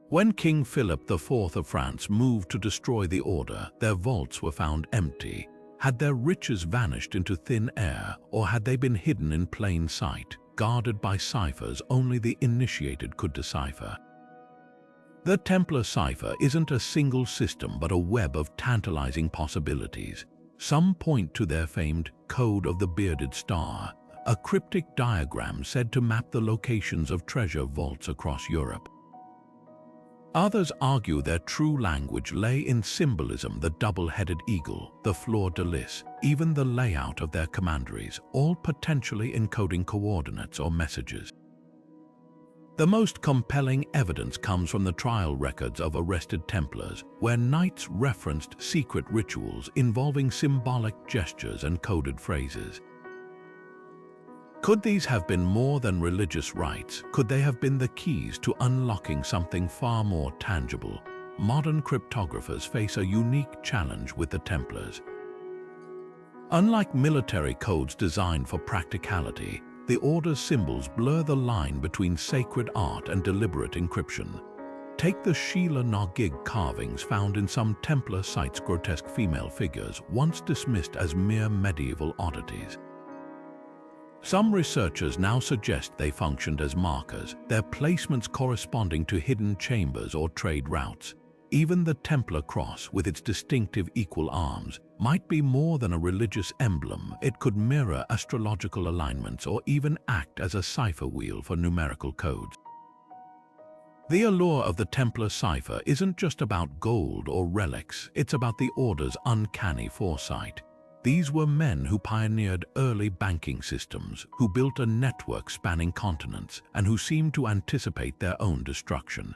When King Philip IV of France moved to destroy the order, their vaults were found empty. Had their riches vanished into thin air, or had they been hidden in plain sight, guarded by ciphers only the initiated could decipher? The Templar cipher isn't a single system but a web of tantalizing possibilities. Some point to their famed Code of the Bearded Star, a cryptic diagram said to map the locations of treasure vaults across Europe. Others argue their true language lay in symbolism: the double-headed eagle, the fleur-de-lis, even the layout of their commanderies, all potentially encoding coordinates or messages. The most compelling evidence comes from the trial records of arrested Templars, where knights referenced secret rituals involving symbolic gestures and coded phrases. Could these have been more than religious rites? Could they have been the keys to unlocking something far more tangible? Modern cryptographers face a unique challenge with the Templars. Unlike military codes designed for practicality, the Order's symbols blur the line between sacred art and deliberate encryption. Take the Sheila na gig carvings found in some Templar sites, grotesque female figures once dismissed as mere medieval oddities. Some researchers now suggest they functioned as markers, their placements corresponding to hidden chambers or trade routes. Even the Templar cross, with its distinctive equal arms, might be more than a religious emblem. It could mirror astrological alignments or even act as a cipher wheel for numerical codes. The allure of the Templar cipher isn't just about gold or relics, it's about the order's uncanny foresight. These were men who pioneered early banking systems, who built a network spanning continents, and who seemed to anticipate their own destruction.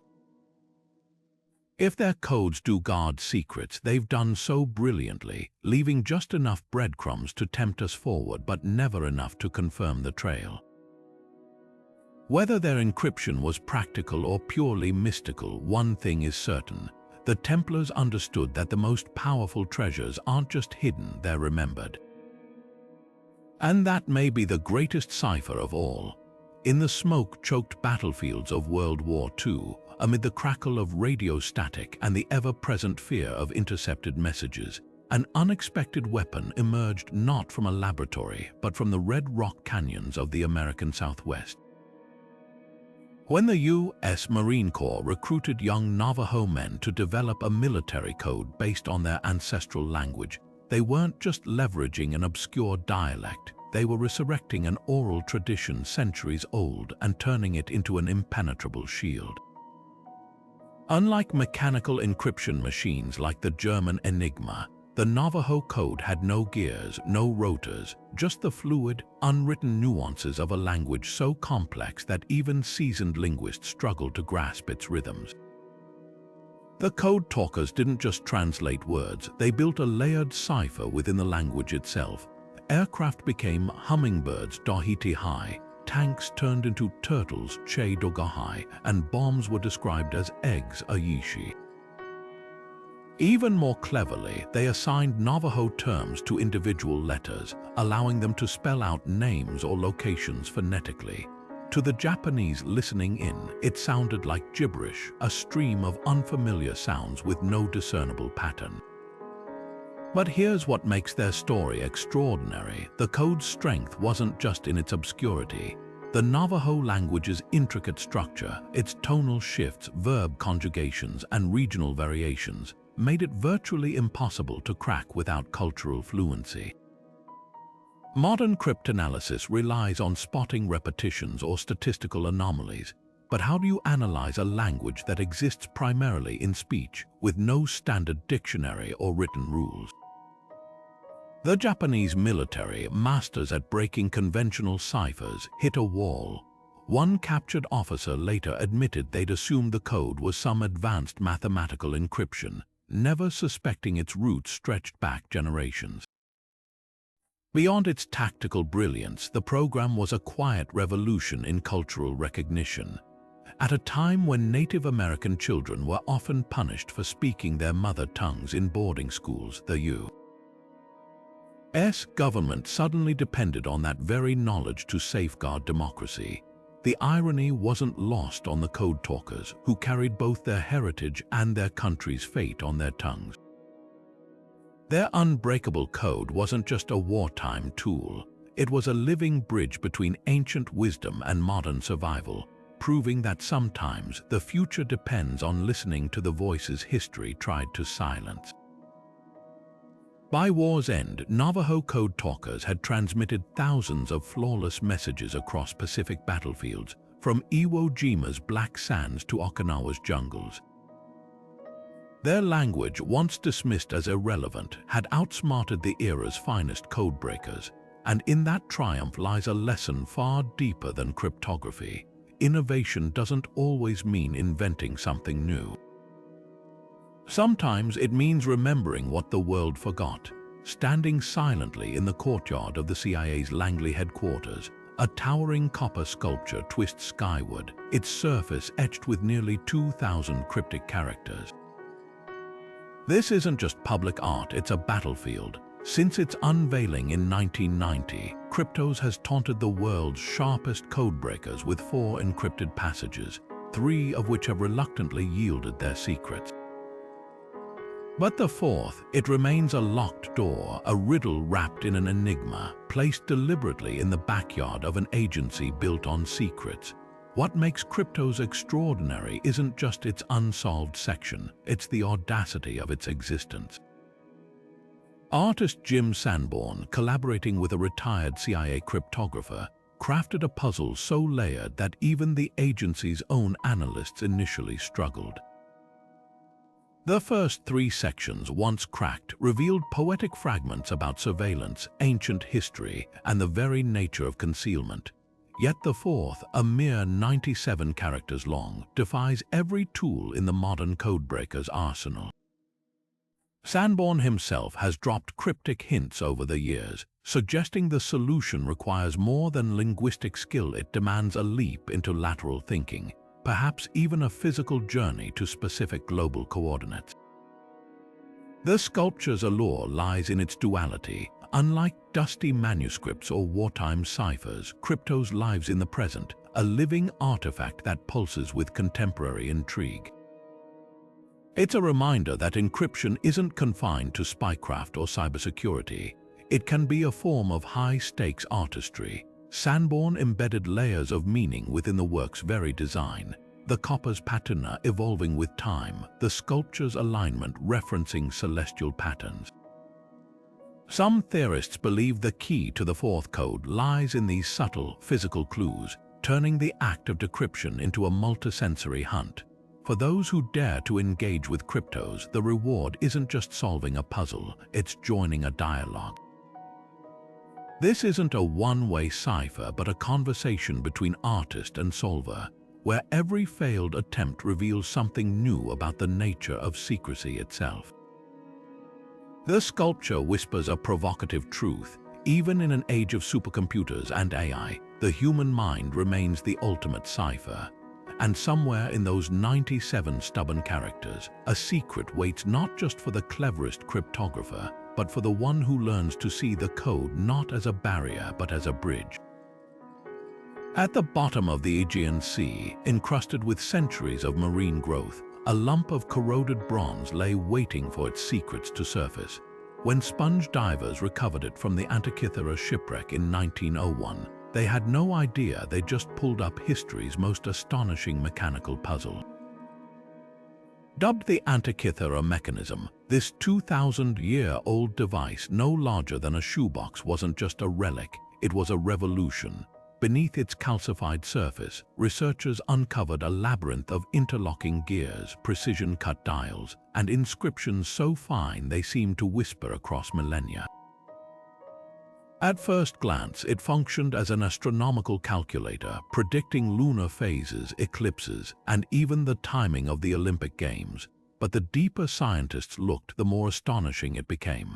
If their codes do guard secrets, they've done so brilliantly, leaving just enough breadcrumbs to tempt us forward but never enough to confirm the trail. Whether their encryption was practical or purely mystical, one thing is certain. The Templars understood that the most powerful treasures aren't just hidden, they're remembered. And that may be the greatest cipher of all. In the smoke-choked battlefields of World War II, amid the crackle of radio static and the ever-present fear of intercepted messages, an unexpected weapon emerged not from a laboratory, but from the red rock canyons of the American Southwest. When the U.S. Marine Corps recruited young Navajo men to develop a military code based on their ancestral language, they weren't just leveraging an obscure dialect, they were resurrecting an oral tradition centuries old and turning it into an impenetrable shield. Unlike mechanical encryption machines like the German Enigma, the Navajo code had no gears, no rotors, just the fluid, unwritten nuances of a language so complex that even seasoned linguists struggled to grasp its rhythms. The code talkers didn't just translate words, they built a layered cipher within the language itself. Aircraft became hummingbirds Dohiti-hai, tanks turned into turtles Che-Dogahai, and bombs were described as eggs Ayishi. Even more cleverly, they assigned Navajo terms to individual letters, allowing them to spell out names or locations phonetically. To the Japanese listening in, it sounded like gibberish, a stream of unfamiliar sounds with no discernible pattern. But here's what makes their story extraordinary. The code's strength wasn't just in its obscurity. The Navajo language's intricate structure, its tonal shifts, verb conjugations, and regional variations, made it virtually impossible to crack without cultural fluency. Modern cryptanalysis relies on spotting repetitions or statistical anomalies, but how do you analyze a language that exists primarily in speech, with no standard dictionary or written rules? The Japanese military, masters at breaking conventional ciphers, hit a wall. One captured officer later admitted they'd assumed the code was some advanced mathematical encryption, never suspecting its roots stretched back generations. Beyond its tactical brilliance, the program was a quiet revolution in cultural recognition. At a time when Native American children were often punished for speaking their mother tongues in boarding schools, the U.S. government suddenly depended on that very knowledge to safeguard democracy. The irony wasn't lost on the code talkers, who carried both their heritage and their country's fate on their tongues. Their unbreakable code wasn't just a wartime tool. It was a living bridge between ancient wisdom and modern survival, proving that sometimes the future depends on listening to the voices history tried to silence. By war's end, Navajo code talkers had transmitted thousands of flawless messages across Pacific battlefields, from Iwo Jima's black sands to Okinawa's jungles. Their language, once dismissed as irrelevant, had outsmarted the era's finest codebreakers, and in that triumph lies a lesson far deeper than cryptography. Innovation doesn't always mean inventing something new. Sometimes it means remembering what the world forgot. Standing silently in the courtyard of the CIA's Langley headquarters, a towering copper sculpture twists skyward, its surface etched with nearly 2,000 cryptic characters. This isn't just public art, it's a battlefield. Since its unveiling in 1990, Cryptos has taunted the world's sharpest codebreakers with 4 encrypted passages, 3 of which have reluctantly yielded their secrets. But the 4th, it remains a locked door, a riddle wrapped in an enigma, placed deliberately in the backyard of an agency built on secrets. What makes Cryptos extraordinary isn't just its unsolved section, it's the audacity of its existence. Artist Jim Sanborn, collaborating with a retired CIA cryptographer, crafted a puzzle so layered that even the agency's own analysts initially struggled. The first 3 sections, once cracked, revealed poetic fragments about surveillance, ancient history, and the very nature of concealment. Yet the 4th, a mere 97 characters long, defies every tool in the modern codebreaker's arsenal. Sanborn himself has dropped cryptic hints over the years, suggesting the solution requires more than linguistic skill. It demands a leap into lateral thinking, perhaps even a physical journey to specific global coordinates. The sculpture's allure lies in its duality. Unlike dusty manuscripts or wartime ciphers, Cryptos lives in the present, a living artifact that pulses with contemporary intrigue. It's a reminder that encryption isn't confined to spycraft or cybersecurity. It can be a form of high-stakes artistry. Sanborn embedded layers of meaning within the work's very design, the copper's patina evolving with time, the sculpture's alignment referencing celestial patterns. Some theorists believe the key to the 4th code lies in these subtle physical clues, turning the act of decryption into a multisensory hunt. For those who dare to engage with Cryptos, the reward isn't just solving a puzzle, it's joining a dialogue. This isn't a one-way cipher, but a conversation between artist and solver, where every failed attempt reveals something new about the nature of secrecy itself. The sculpture whispers a provocative truth. Even in an age of supercomputers and AI, the human mind remains the ultimate cipher. And somewhere in those 97 stubborn characters, a secret waits not just for the cleverest cryptographer, but for the one who learns to see the code not as a barrier but as a bridge. At the bottom of the Aegean Sea, encrusted with centuries of marine growth, a lump of corroded bronze lay waiting for its secrets to surface. When sponge divers recovered it from the Antikythera shipwreck in 1901, they had no idea they just pulled up history's most astonishing mechanical puzzle. Dubbed the Antikythera Mechanism, this 2,000-year-old device no larger than a shoebox wasn't just a relic, it was a revolution. Beneath its calcified surface, researchers uncovered a labyrinth of interlocking gears, precision-cut dials, and inscriptions so fine they seemed to whisper across millennia. At first glance, it functioned as an astronomical calculator, predicting lunar phases, eclipses, and even the timing of the Olympic Games. But the deeper scientists looked, the more astonishing it became.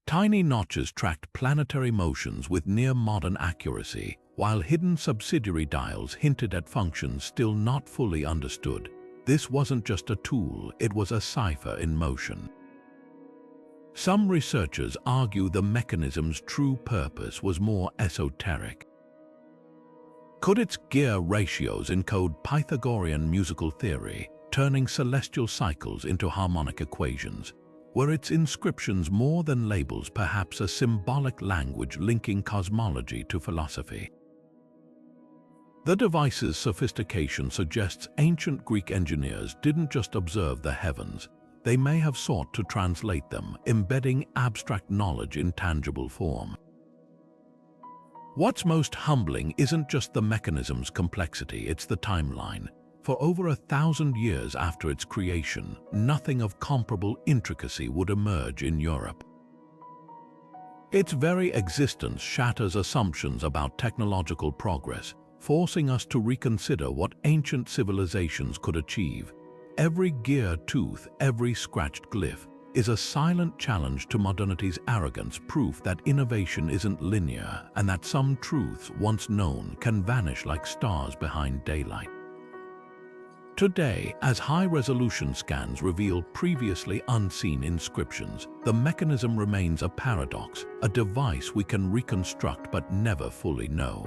Tiny notches tracked planetary motions with near-modern accuracy, while hidden subsidiary dials hinted at functions still not fully understood. This wasn't just a tool, it was a cipher in motion. Some researchers argue the mechanism's true purpose was more esoteric. Could its gear ratios encode Pythagorean musical theory, turning celestial cycles into harmonic equations? Were its inscriptions more than labels, perhaps a symbolic language linking cosmology to philosophy? The device's sophistication suggests ancient Greek engineers didn't just observe the heavens. They may have sought to translate them, embedding abstract knowledge in tangible form. What's most humbling isn't just the mechanism's complexity, it's the timeline. For over 1,000 years after its creation, nothing of comparable intricacy would emerge in Europe. Its very existence shatters assumptions about technological progress, forcing us to reconsider what ancient civilizations could achieve. Every gear tooth, every scratched glyph, is a silent challenge to modernity's arrogance, proof that innovation isn't linear and that some truths once known can vanish like stars behind daylight. Today, as high-resolution scans reveal previously unseen inscriptions, the mechanism remains a paradox, a device we can reconstruct but never fully know.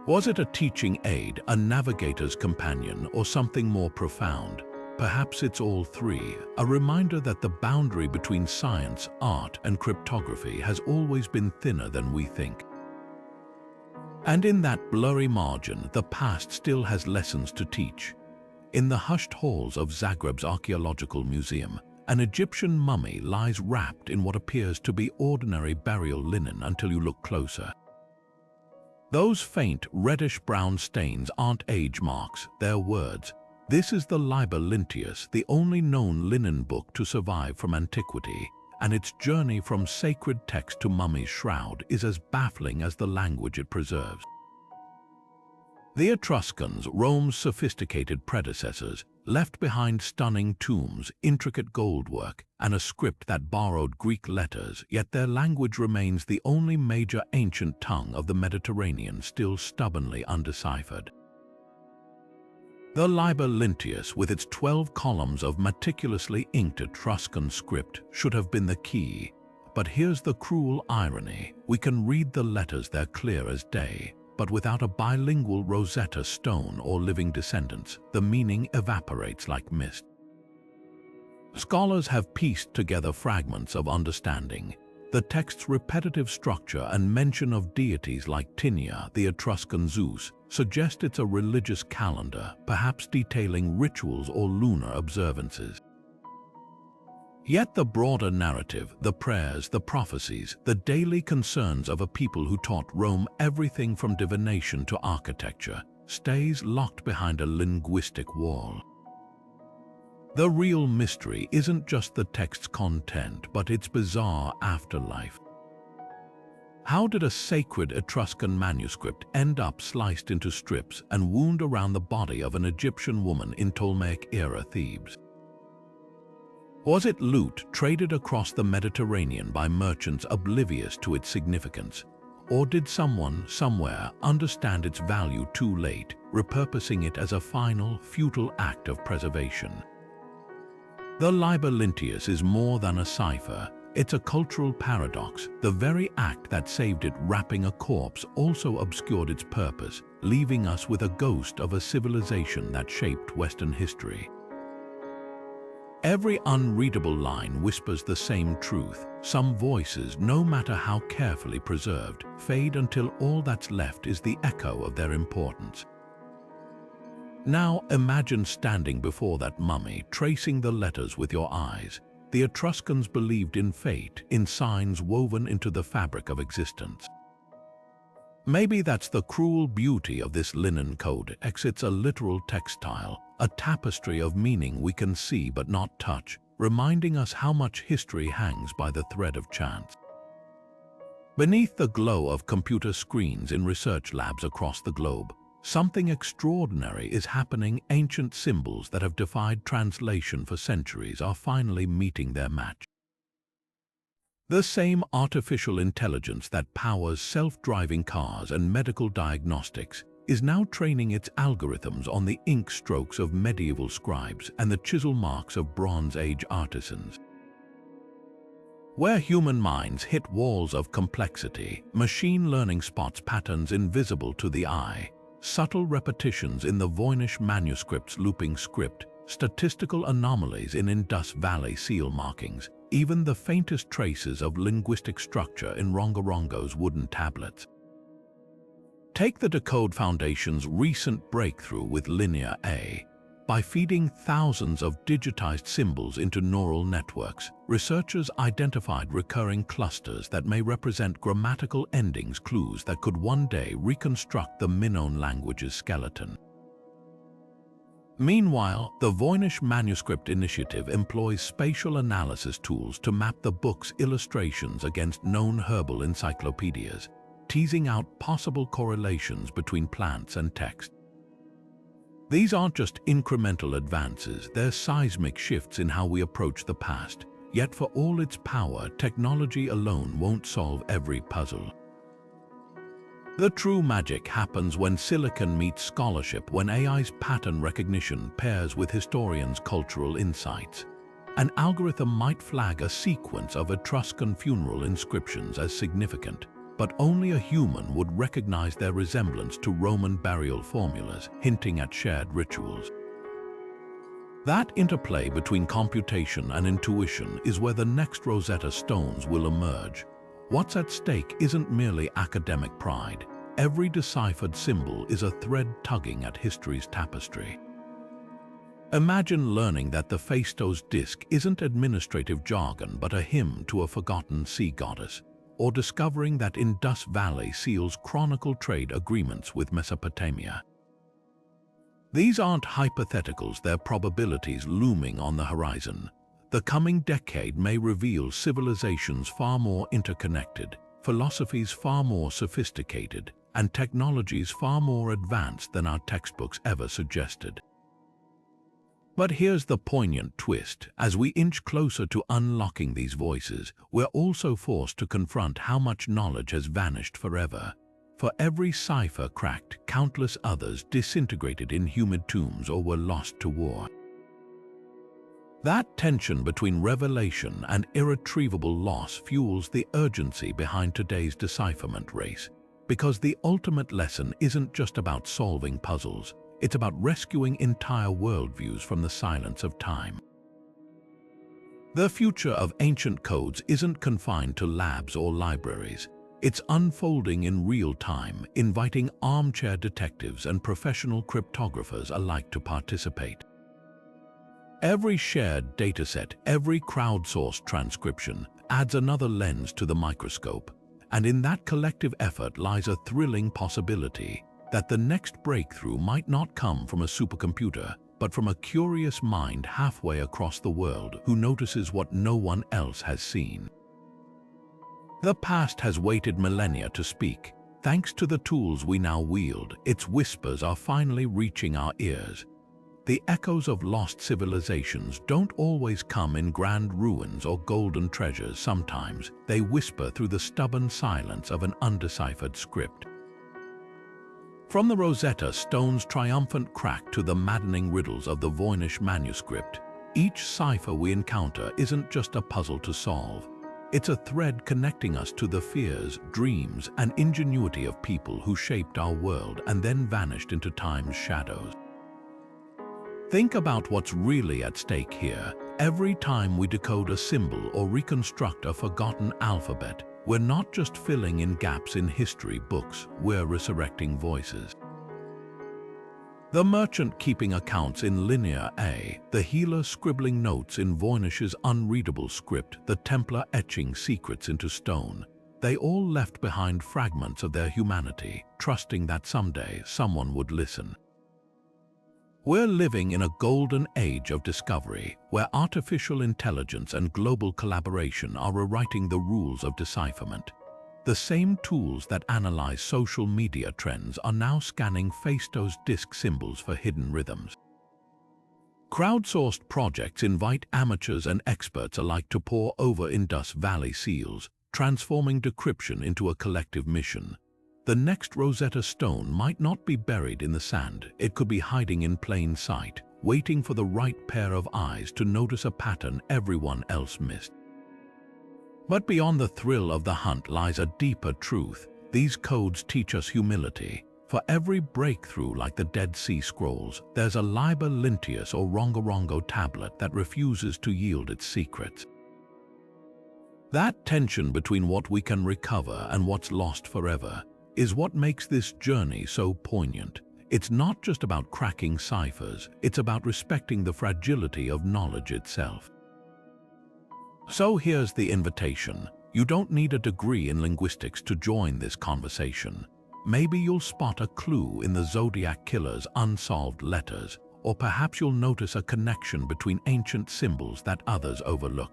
Was it a teaching aid, a navigator's companion, or something more profound? Perhaps it's all three, a reminder that the boundary between science, art, and cryptography has always been thinner than we think. And in that blurry margin, the past still has lessons to teach. In the hushed halls of Zagreb's archaeological museum, an Egyptian mummy lies wrapped in what appears to be ordinary burial linen until you look closer. Those faint reddish-brown stains aren't age marks, they're words. This is the Liber Linthius, the only known linen book to survive from antiquity, and its journey from sacred text to mummy's shroud is as baffling as the language it preserves. The Etruscans, Rome's sophisticated predecessors, left behind stunning tombs, intricate goldwork, and a script that borrowed Greek letters, yet their language remains the only major ancient tongue of the Mediterranean still stubbornly undeciphered. The Liber Linthius, with its 12 columns of meticulously inked Etruscan script, should have been the key. But here's the cruel irony. We can read the letters, they're clear as day, but without a bilingual Rosetta Stone or living descendants, the meaning evaporates like mist. Scholars have pieced together fragments of understanding. The text's repetitive structure and mention of deities like Tinia, the Etruscan Zeus, suggest it's a religious calendar, perhaps detailing rituals or lunar observances. Yet the broader narrative, the prayers, the prophecies, the daily concerns of a people who taught Rome everything from divination to architecture, stays locked behind a linguistic wall. The real mystery isn't just the text's content, but its bizarre afterlife. How did a sacred Etruscan manuscript end up sliced into strips and wound around the body of an Egyptian woman in Ptolemaic-era Thebes? Was it loot traded across the Mediterranean by merchants oblivious to its significance? Or did someone, somewhere, understand its value too late, repurposing it as a final, futile act of preservation? The Liber Linthius is more than a cipher. It's a cultural paradox. The very act that saved it wrapping a corpse also obscured its purpose, leaving us with a ghost of a civilization that shaped Western history. Every unreadable line whispers the same truth. Some voices, no matter how carefully preserved, fade until all that's left is the echo of their importance. Now imagine standing before that mummy, tracing the letters with your eyes. The Etruscans believed in fate, in signs woven into the fabric of existence. Maybe that's the cruel beauty of this linen codex. It's a literal textile, a tapestry of meaning we can see but not touch, reminding us how much history hangs by the thread of chance. Beneath the glow of computer screens in research labs across the globe, something extraordinary is happening. Ancient symbols that have defied translation for centuries are finally meeting their match. The same artificial intelligence that powers self-driving cars and medical diagnostics is now training its algorithms on the ink strokes of medieval scribes and the chisel marks of Bronze Age artisans. Where human minds hit walls of complexity, machine learning spots patterns invisible to the eye. Subtle repetitions in the Voynich Manuscript's looping script, statistical anomalies in Indus Valley seal markings, even the faintest traces of linguistic structure in Rongorongo's wooden tablets. Take the Decode Foundation's recent breakthrough with Linear A. By feeding thousands of digitized symbols into neural networks, researchers identified recurring clusters that may represent grammatical endings, clues that could one day reconstruct the Minoan language's skeleton. Meanwhile, the Voynich Manuscript Initiative employs spatial analysis tools to map the book's illustrations against known herbal encyclopedias, teasing out possible correlations between plants and text. These aren't just incremental advances, they're seismic shifts in how we approach the past. Yet for all its power, technology alone won't solve every puzzle. The true magic happens when silicon meets scholarship, when AI's pattern recognition pairs with historians' cultural insights. An algorithm might flag a sequence of Etruscan funeral inscriptions as significant, but only a human would recognize their resemblance to Roman burial formulas, hinting at shared rituals. That interplay between computation and intuition is where the next Rosetta Stones will emerge. What's at stake isn't merely academic pride. Every deciphered symbol is a thread tugging at history's tapestry. Imagine learning that the Phaistos Disk isn't administrative jargon but a hymn to a forgotten sea goddess, or discovering that Indus Valley seals chronicle trade agreements with Mesopotamia. These aren't hypotheticals, they're probabilities looming on the horizon. The coming decade may reveal civilizations far more interconnected, philosophies far more sophisticated, and technologies far more advanced than our textbooks ever suggested. But here's the poignant twist. As we inch closer to unlocking these voices, we're also forced to confront how much knowledge has vanished forever. For every cipher cracked, countless others disintegrated in humid tombs or were lost to war. That tension between revelation and irretrievable loss fuels the urgency behind today's decipherment race, because the ultimate lesson isn't just about solving puzzles, it's about rescuing entire worldviews from the silence of time. The future of ancient codes isn't confined to labs or libraries. It's unfolding in real time, inviting armchair detectives and professional cryptographers alike to participate. Every shared dataset, every crowdsourced transcription adds another lens to the microscope, and in that collective effort lies a thrilling possibility that the next breakthrough might not come from a supercomputer, but from a curious mind halfway across the world who notices what no one else has seen. The past has waited millennia to speak. Thanks to the tools we now wield, its whispers are finally reaching our ears. The echoes of lost civilizations don't always come in grand ruins or golden treasures. Sometimes they whisper through the stubborn silence of an undeciphered script. From the Rosetta Stone's triumphant crack to the maddening riddles of the Voynich Manuscript, each cipher we encounter isn't just a puzzle to solve. It's a thread connecting us to the fears, dreams, and ingenuity of people who shaped our world and then vanished into time's shadows. Think about what's really at stake here. Every time we decode a symbol or reconstruct a forgotten alphabet, we're not just filling in gaps in history books, we're resurrecting voices. The merchant keeping accounts in Linear A, the healer scribbling notes in Voynich's unreadable script, the Templar etching secrets into stone, they all left behind fragments of their humanity, trusting that someday someone would listen. We're living in a golden age of discovery, where artificial intelligence and global collaboration are rewriting the rules of decipherment. The same tools that analyze social media trends are now scanning Phaistos Disk symbols for hidden rhythms. Crowdsourced projects invite amateurs and experts alike to pore over Indus Valley seals, transforming decryption into a collective mission. The next Rosetta Stone might not be buried in the sand. It could be hiding in plain sight, waiting for the right pair of eyes to notice a pattern everyone else missed. But beyond the thrill of the hunt lies a deeper truth. These codes teach us humility. For every breakthrough like the Dead Sea Scrolls, there's a Liber Linthius or Rongorongo tablet that refuses to yield its secrets. That tension between what we can recover and what's lost forever is what makes this journey so poignant. It's not just about cracking ciphers, it's about respecting the fragility of knowledge itself. So here's the invitation. You don't need a degree in linguistics to join this conversation. Maybe you'll spot a clue in the Zodiac killer's unsolved letters, or perhaps you'll notice a connection between ancient symbols that others overlook.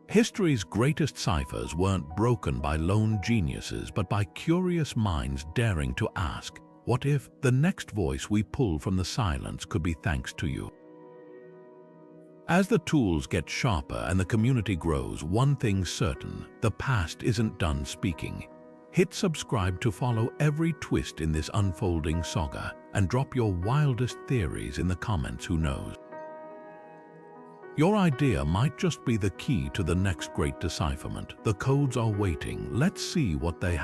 History's greatest ciphers weren't broken by lone geniuses, but by curious minds daring to ask, what if the next voice we pull from the silence could be thanks to you? As the tools get sharper and the community grows, one thing's certain: the past isn't done speaking. Hit subscribe to follow every twist in this unfolding saga, and drop your wildest theories in the comments. Who knows? Your idea might just be the key to the next great decipherment. The codes are waiting. Let's see what they have.